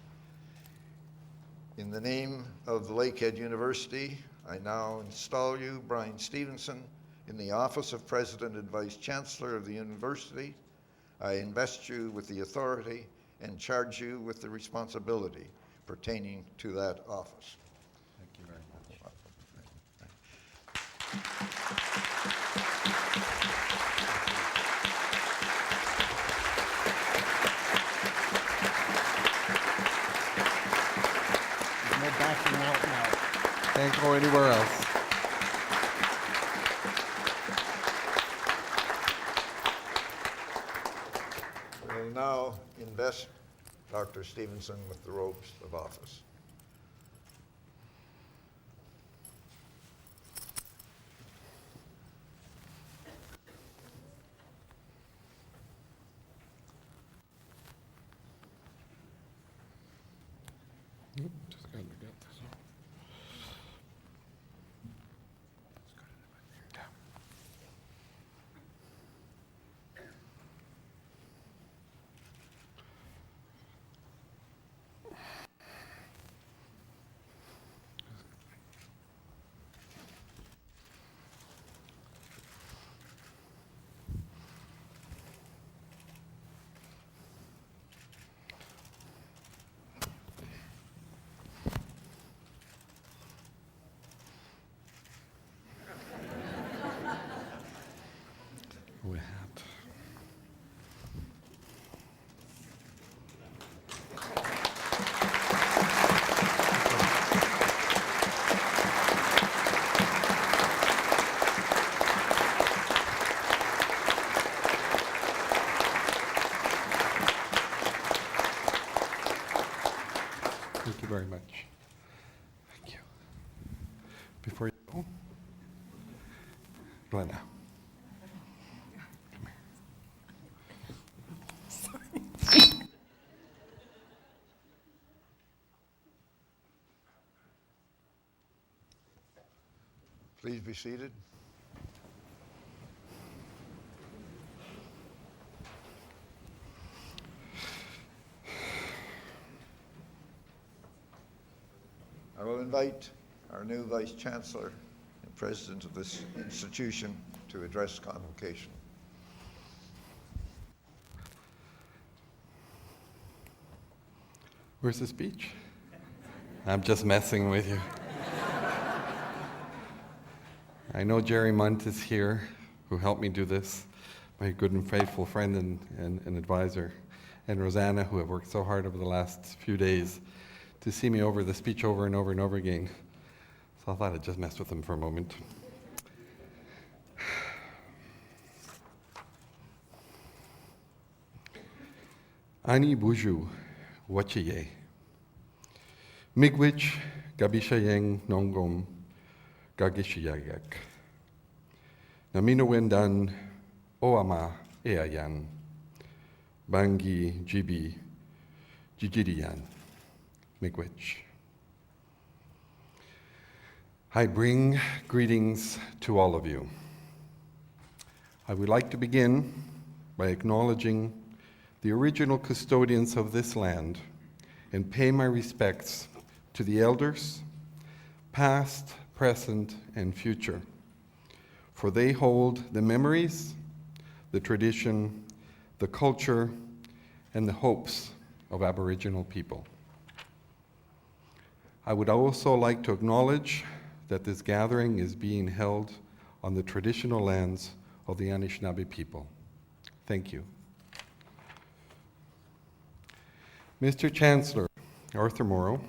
In the name of the Lakehead University, I now install you, Brian Stevenson, in the office of President and Vice Chancellor of the University. I invest you with the authority and charge you with the responsibility pertaining to that office. Thank you very much. There's no backing out now. Can't go anywhere else. We'll now invest Dr. Stevenson with the robes of office. Just gotta get this one. Yeah. We had. Thank you very much. Thank you. Before you go, Glenda. Please be seated. I will invite our new Vice Chancellor and President of this institution to address convocation. Where's the speech? I'm just messing with you. I know Jerry Munt is here, who helped me do this, my good and faithful friend and advisor, and Rosanna, who have worked so hard over the last few days to see me over the speech over and over and over again. So I thought I'd just mess with them for a moment. Ani buju wachiye. Migwich gabishayeng nongom gagishiyayak. Namino wendan oama eayan. Bangi jibi jijiriyan. Miigwech. I bring greetings to all of you. I would like to begin by acknowledging the original custodians of this land and pay my respects to the elders, past, present, and future, for they hold the memories, the tradition, the culture, and the hopes of Aboriginal people. I would also like to acknowledge that this gathering is being held on the traditional lands of the Anishinaabe people. Thank you. Mr. Chancellor Arthur Morrow,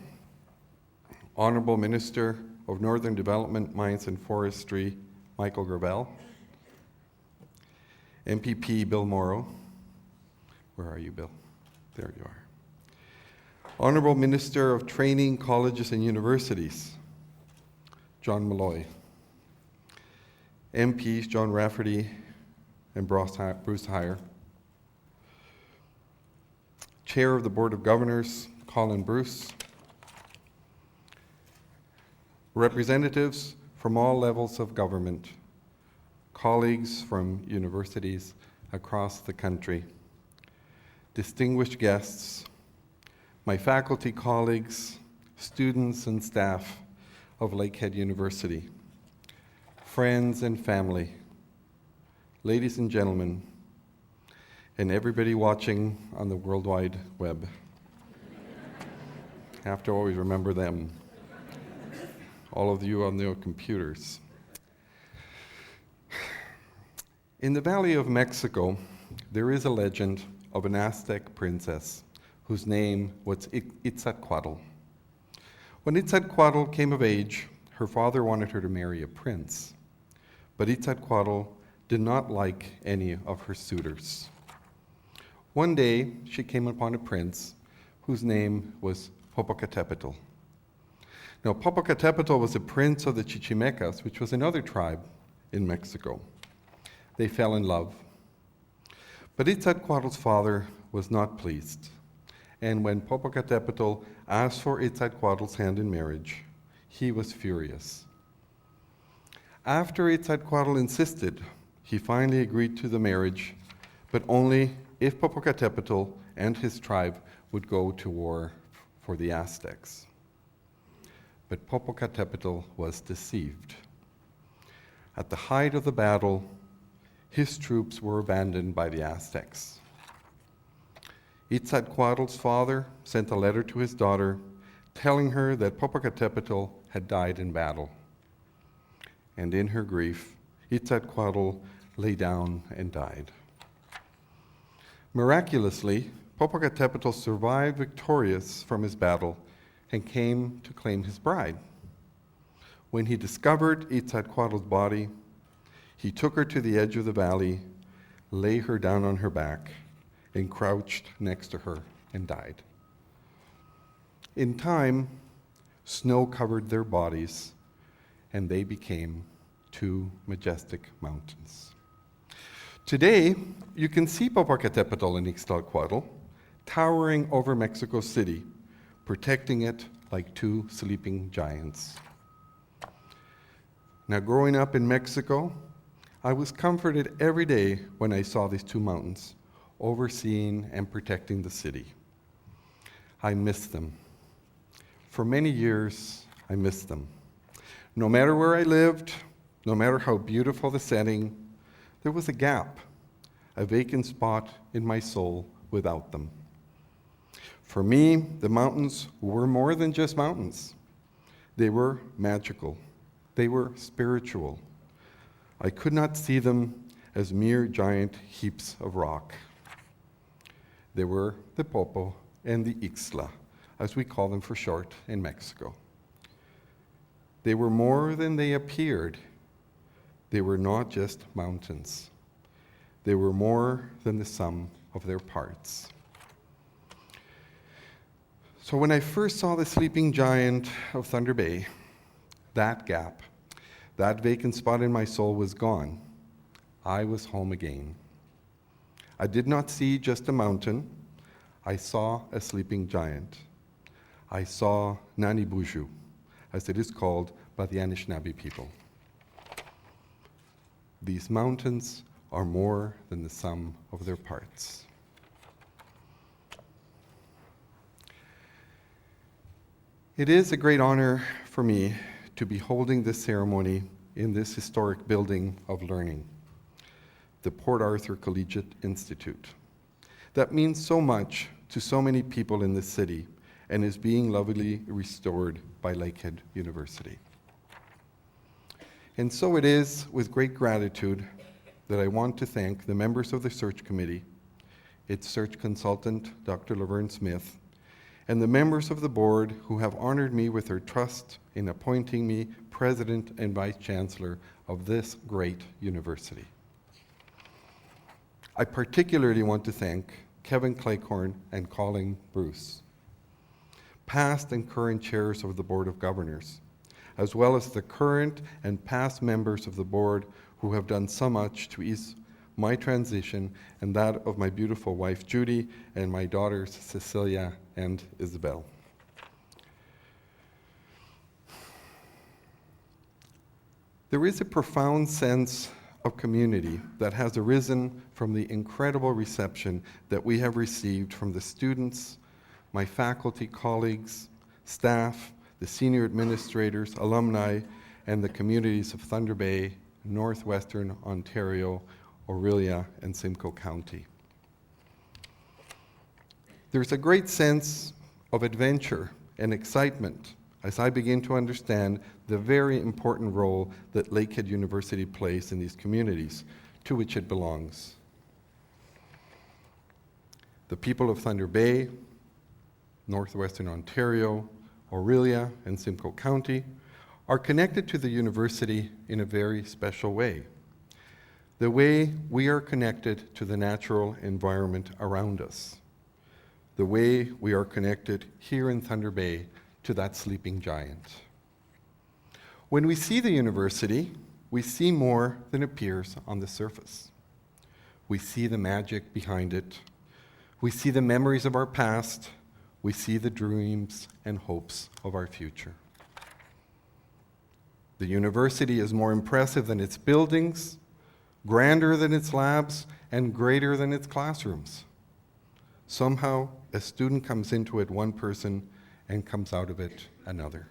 Honorable Minister of Northern Development, Mines and Forestry Michael Gravel, MPP Bill Morrow, where are you, Bill? There you are. Honorable Minister of Training, Colleges and Universities, John Malloy, MPs John Rafferty and Bruce Heyer, Chair of the Board of Governors Colin Bruce, representatives from all levels of government, colleagues from universities across the country, distinguished guests, my faculty colleagues, students and staff of Lakehead University, friends and family, ladies and gentlemen, and everybody watching on the World Wide Web. Have to always remember them. All of you on their computers. In the Valley of Mexico, there is a legend of an Aztec princess whose name was Itzatquatl. When Itzatquatl came of age, her father wanted her to marry a prince, but Itzatquatl did not like any of her suitors. One day, she came upon a prince whose name was Popocatépetl. Now, Popocatépetl was a prince of the Chichimecas, which was another tribe in Mexico. They fell in love. But Itzatquatl's father was not pleased, and when Popocatépetl asked for Itzatquatl's hand in marriage, he was furious. After Itzatquatl insisted, he finally agreed to the marriage, but only if Popocatépetl and his tribe would go to war for the Aztecs. But Popocatépetl was deceived. At the height of the battle, his troops were abandoned by the Aztecs. Itzatquatl's father sent a letter to his daughter telling her that Popocatépetl had died in battle. And in her grief, Itzatquatl lay down and died. Miraculously, Popocatépetl survived victorious from his battle and came to claim his bride. When he discovered Itzatquatl's body, he took her to the edge of the valley, lay her down on her back, and crouched next to her and died. In time, snow covered their bodies, and they became two majestic mountains. Today, you can see Popocatépetl and Ixtalquatl towering over Mexico City, protecting it like two sleeping giants. Now, growing up in Mexico, I was comforted every day when I saw these two mountains overseeing and protecting the city. I missed them. For many years, I missed them. No matter where I lived, no matter how beautiful the setting, there was a gap, a vacant spot in my soul without them. For me, the mountains were more than just mountains. They were magical. They were spiritual. I could not see them as mere giant heaps of rock. They were the Popo and the Ixtla, as we call them for short in Mexico. They were more than they appeared. They were not just mountains. They were more than the sum of their parts. So when I first saw the sleeping giant of Thunder Bay, that gap, that vacant spot in my soul was gone. I was home again. I did not see just a mountain. I saw a sleeping giant. I saw Nanibuju, as it is called by the Anishinaabe people. These mountains are more than the sum of their parts. It is a great honor for me to be holding this ceremony in this historic building of learning, the Port Arthur Collegiate Institute. That means so much to so many people in this city and is being lovingly restored by Lakehead University. And so it is with great gratitude that I want to thank the members of the search committee, its search consultant, Dr. Laverne Smith, and the members of the board who have honored me with their trust in appointing me president and vice chancellor of this great university. I particularly want to thank Kevin Claycorn and Colin Bruce, past and current chairs of the Board of Governors, as well as the current and past members of the board who have done so much to ease my transition and that of my beautiful wife Judy and my daughters Cecilia and Isabel. There is a profound sense of community that has arisen from the incredible reception that we have received from the students, my faculty colleagues, staff, the senior administrators, alumni, and the communities of Thunder Bay, Northwestern Ontario, Orillia, and Simcoe County. There's a great sense of adventure and excitement as I begin to understand the very important role that Lakehead University plays in these communities to which it belongs. The people of Thunder Bay, Northwestern Ontario, Orillia, and Simcoe County are connected to the university in a very special way. The way we are connected to the natural environment around us. The way we are connected here in Thunder Bay to that sleeping giant. When we see the university, we see more than appears on the surface. We see the magic behind it. We see the memories of our past. We see the dreams and hopes of our future. The university is more impressive than its buildings, grander than its labs, and greater than its classrooms. Somehow, a student comes into it one person and comes out of it another.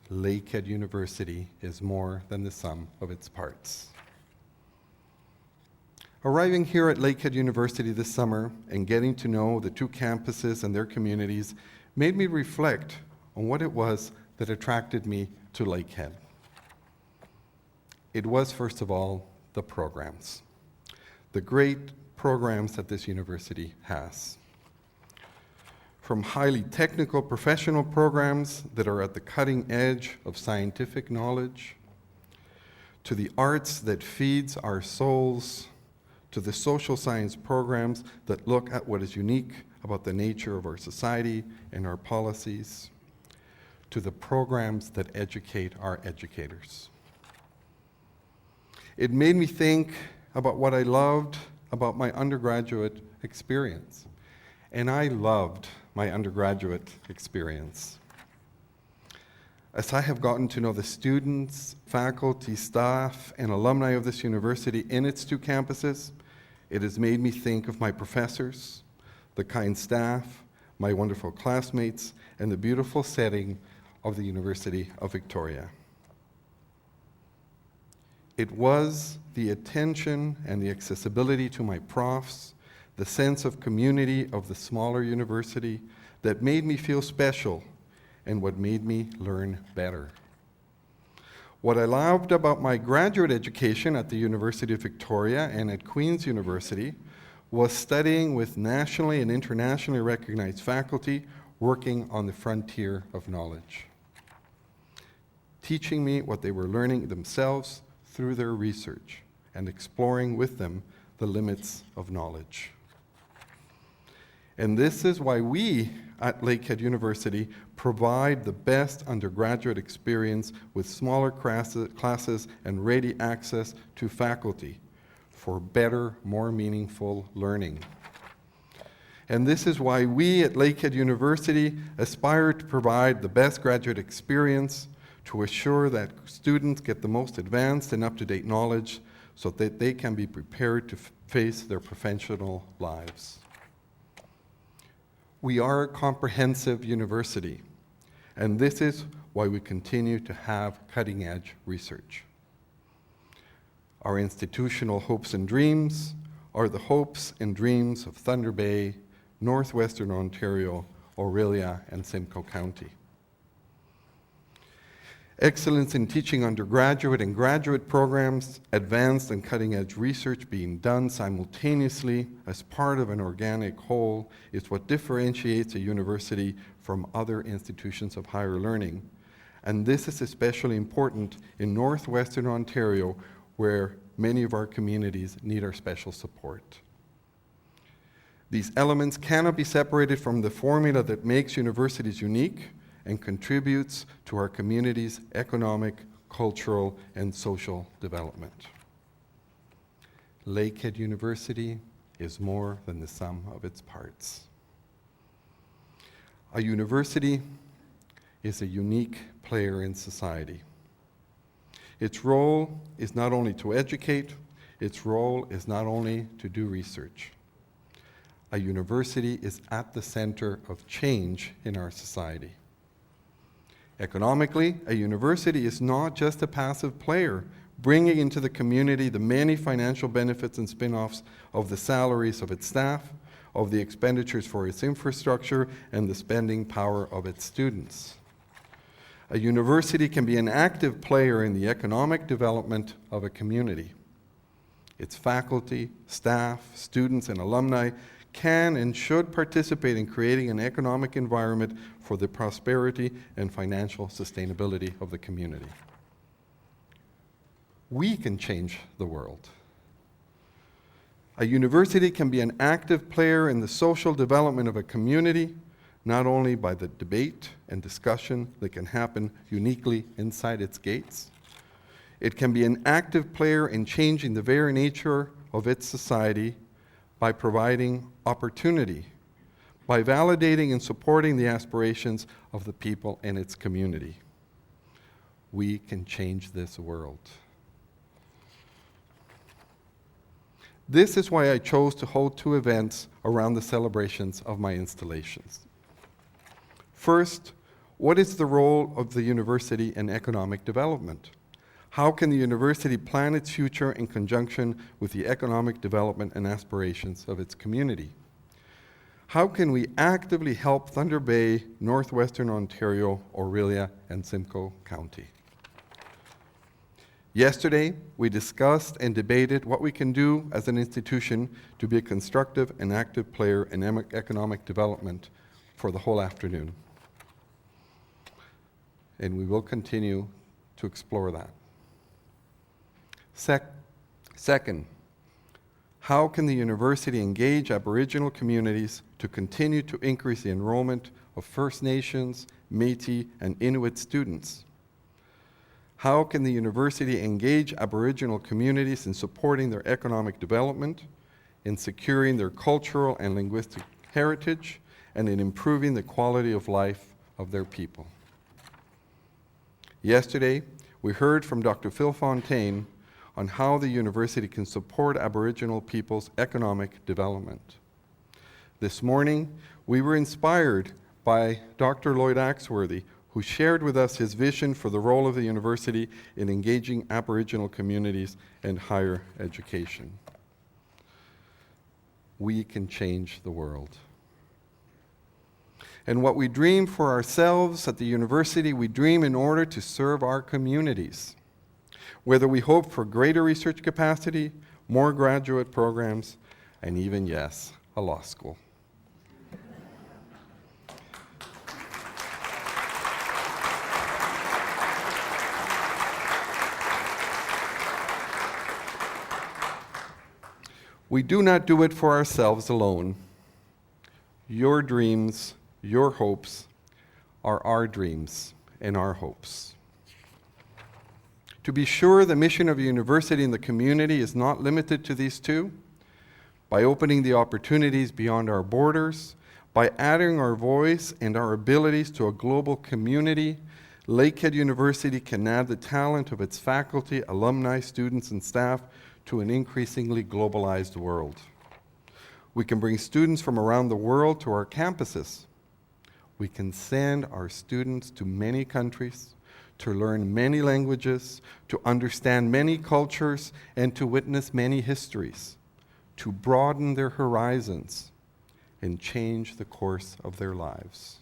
Lakehead University is more than the sum of its parts. Arriving here at Lakehead University this summer and getting to know the two campuses and their communities made me reflect on what it was that attracted me to Lakehead. It was, first of all, the programs, the great programs that this university has. From highly technical professional programs that are at the cutting edge of scientific knowledge, to the arts that feeds our souls, to the social science programs that look at what is unique about the nature of our society and our policies, to the programs that educate our educators. It made me think about what I loved about my undergraduate experience. And I loved my undergraduate experience. As I have gotten to know the students, faculty, staff, and alumni of this university in its two campuses, it has made me think of my professors, the kind staff, my wonderful classmates, and the beautiful setting of the University of Victoria. It was the attention and the accessibility to my profs, the sense of community of the smaller university that made me feel special and what made me learn better. What I loved about my graduate education at the University of Victoria and at Queen's University was studying with nationally and internationally recognized faculty working on the frontier of knowledge, teaching me what they were learning themselves through their research and exploring with them the limits of knowledge. And this is why we at Lakehead University provide the best undergraduate experience with smaller classes and ready access to faculty for better, more meaningful learning. And this is why we at Lakehead University aspire to provide the best graduate experience to assure that students get the most advanced and up-to-date knowledge so that they can be prepared to face their professional lives. We are a comprehensive university, and this is why we continue to have cutting-edge research. Our institutional hopes and dreams are the hopes and dreams of Thunder Bay, Northwestern Ontario, Orillia, and Simcoe County. Excellence in teaching undergraduate and graduate programs, advanced and cutting-edge research being done simultaneously as part of an organic whole is what differentiates a university from other institutions of higher learning. And this is especially important in Northwestern Ontario, where many of our communities need our special support. These elements cannot be separated from the formula that makes universities unique and contributes to our community's economic, cultural, and social development. Lakehead University is more than the sum of its parts. A university is a unique player in society. Its role is not only to educate, its role is not only to do research. A university is at the center of change in our society. Economically, a university is not just a passive player, bringing into the community the many financial benefits and spin-offs of the salaries of its staff, of the expenditures for its infrastructure, and the spending power of its students. A university can be an active player in the economic development of a community. Its faculty, staff, students, and alumni can and should participate in creating an economic environment for the prosperity and financial sustainability of the community. We can change the world. A university can be an active player in the social development of a community, not only by the debate and discussion that can happen uniquely inside its gates. It can be an active player in changing the very nature of its society by providing opportunity, by validating and supporting the aspirations of the people in its community. We can change this world. This is why I chose to hold two events around the celebrations of my installations. First, what is the role of the university in economic development? How can the university plan its future in conjunction with the economic development and aspirations of its community? How can we actively help Thunder Bay, Northwestern Ontario, Orillia, and Simcoe County? Yesterday, we discussed and debated what we can do as an institution to be a constructive and active player in economic development for the whole afternoon. And we will continue to explore that. Second, how can the university engage Aboriginal communities to continue to increase the enrollment of First Nations, Métis, and Inuit students? How can the university engage Aboriginal communities in supporting their economic development, in securing their cultural and linguistic heritage, and in improving the quality of life of their people? Yesterday, we heard from Dr. Phil Fontaine on how the university can support Aboriginal people's economic development. This morning, we were inspired by Dr. Lloyd Axworthy, who shared with us his vision for the role of the university in engaging Aboriginal communities and higher education. We can change the world. And what we dream for ourselves at the university, we dream in order to serve our communities. Whether we hope for greater research capacity, more graduate programs, and even, yes, a law school. We do not do it for ourselves alone. Your dreams, your hopes are our dreams and our hopes. To be sure, the mission of a university in the community is not limited to these two. By opening the opportunities beyond our borders, by adding our voice and our abilities to a global community, Lakehead University can add the talent of its faculty, alumni, students, and staff to an increasingly globalized world. We can bring students from around the world to our campuses. We can send our students to many countries, to learn many languages, to understand many cultures, and to witness many histories, to broaden their horizons and change the course of their lives.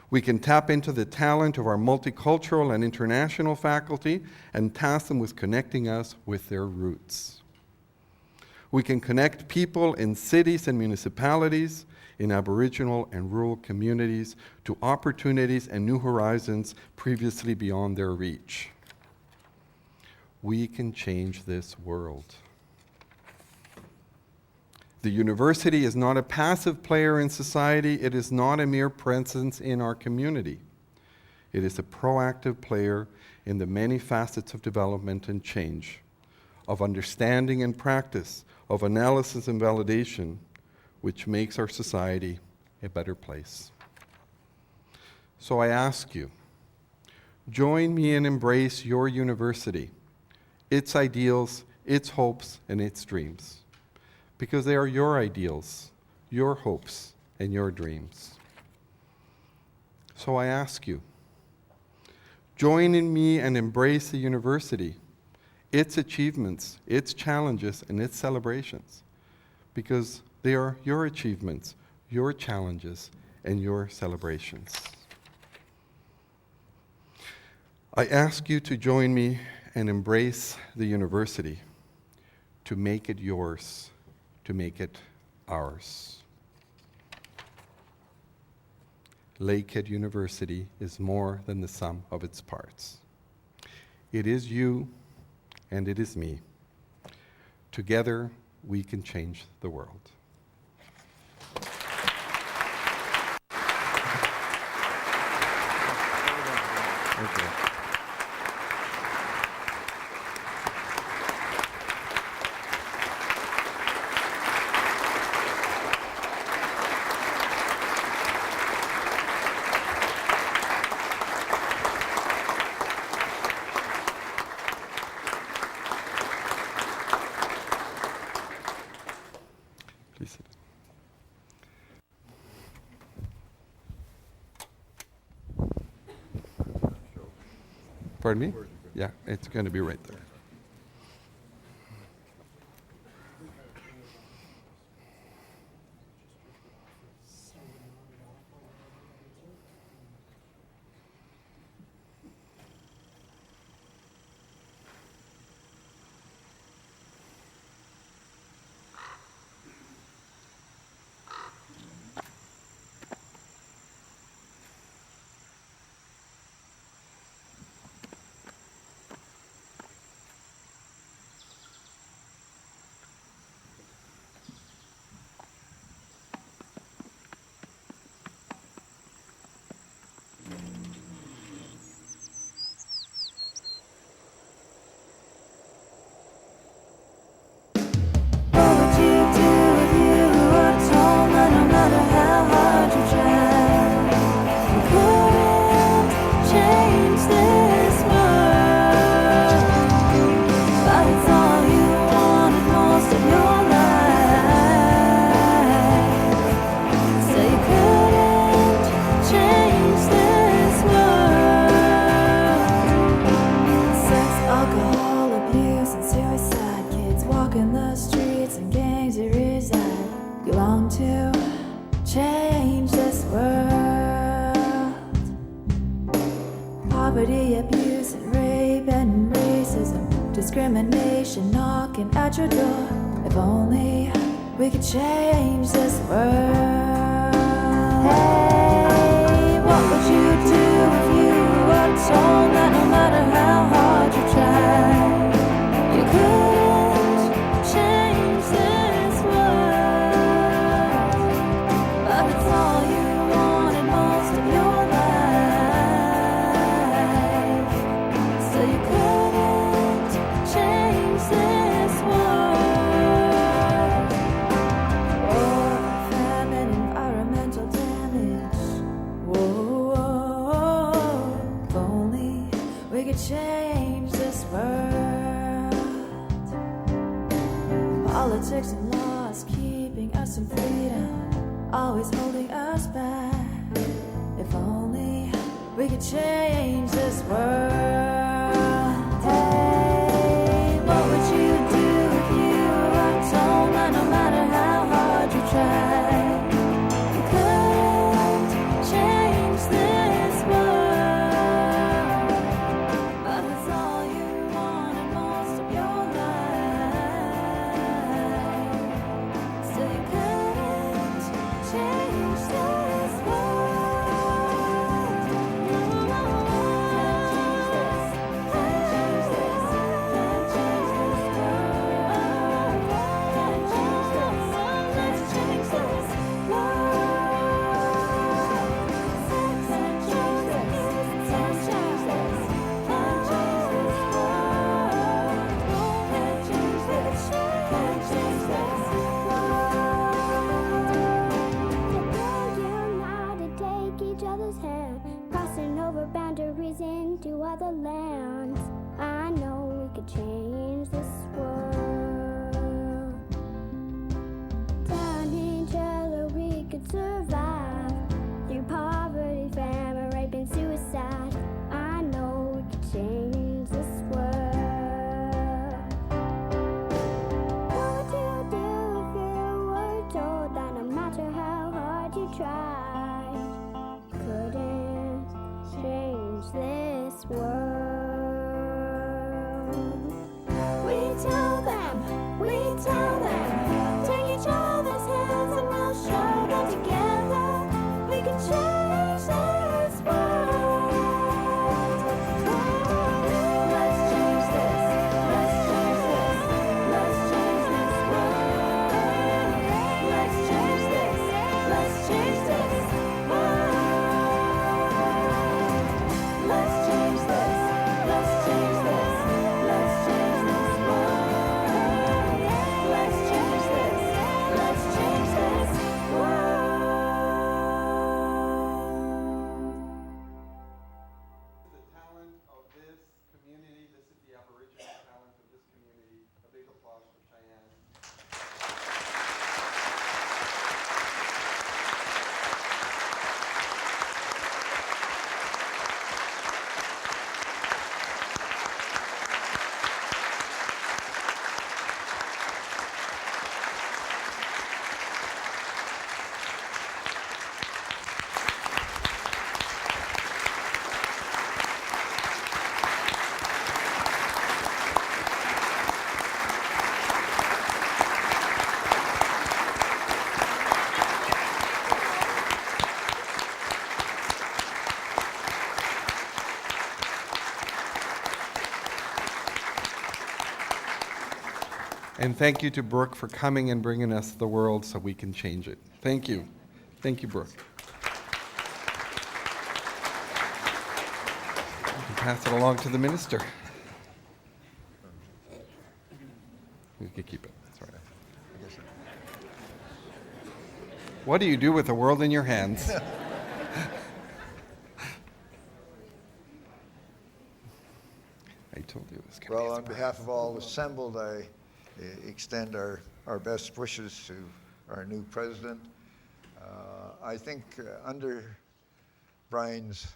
We can tap into the talent of our multicultural and international faculty and task them with connecting us with their roots. We can connect people in cities and municipalities, in Aboriginal and rural communities, to opportunities and new horizons previously beyond their reach. We can change this world. The university is not a passive player in society. It is not a mere presence in our community. It is a proactive player in the many facets of development and change, of understanding and practice, of analysis and validation, which makes our society a better place. So I ask you, join me and embrace your university, its ideals, its hopes, and its dreams, because they are your ideals, your hopes, and your dreams. So I ask you, join in me and embrace the university, its achievements, its challenges, and its celebrations, because they are your achievements, your challenges, and your celebrations. I ask you to join me and embrace the university, to make it yours, to make it ours. Lakehead University is more than the sum of its parts. It is you and it is me. Together, we can change the world. Okay. Please sit. Pardon me? Yeah, it's going to be right there. Poverty, abuse, and rape and racism, discrimination knocking at your door. If only we could change this world. Hey, what would you do if you were told that no matter how hard you try, you couldn't change this world? But it's all you wanted most of your life, so you couldn't change this world. War, famine, environmental damage. Whoa, if only we could change this world. Politics and laws keeping us from freedom, always holding us back. If only we could change this world. Hey, what would you do if you were told that no matter how hard you try, you couldn't change this world? But it's all you wanted most of your life, so you couldn't change this world. We tell them, take each other's hands and we'll show that together we can change this world. Let's change this, let's change this, let's change this world. Let's change this, let's change this world. Let's change this, let's change this, let's change this world. Let's change this, let's change this world. The talent of this community, this is the Aboriginal talent of this community. A big applause for Cheyenne. And thank you to Brooke for coming and bringing us the world so we can change it. Thank you. Thank you, Brooke. You can pass it along to the minister. You can keep it. That's all right. What do you do with the world in your hands? I told you this. Well, on behalf of all assembled, I extend our best wishes to our new president. I think under Brian's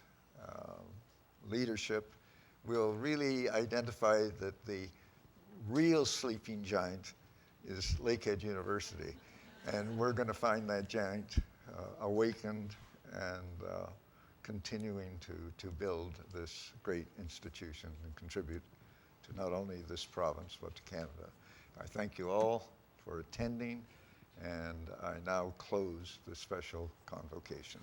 leadership, we'll really identify that the real sleeping giant is Lakehead University. And we're going to find that giant awakened and continuing to build this great institution and contribute to not only this province, but to Canada. I thank you all for attending, and I now close the special convocation.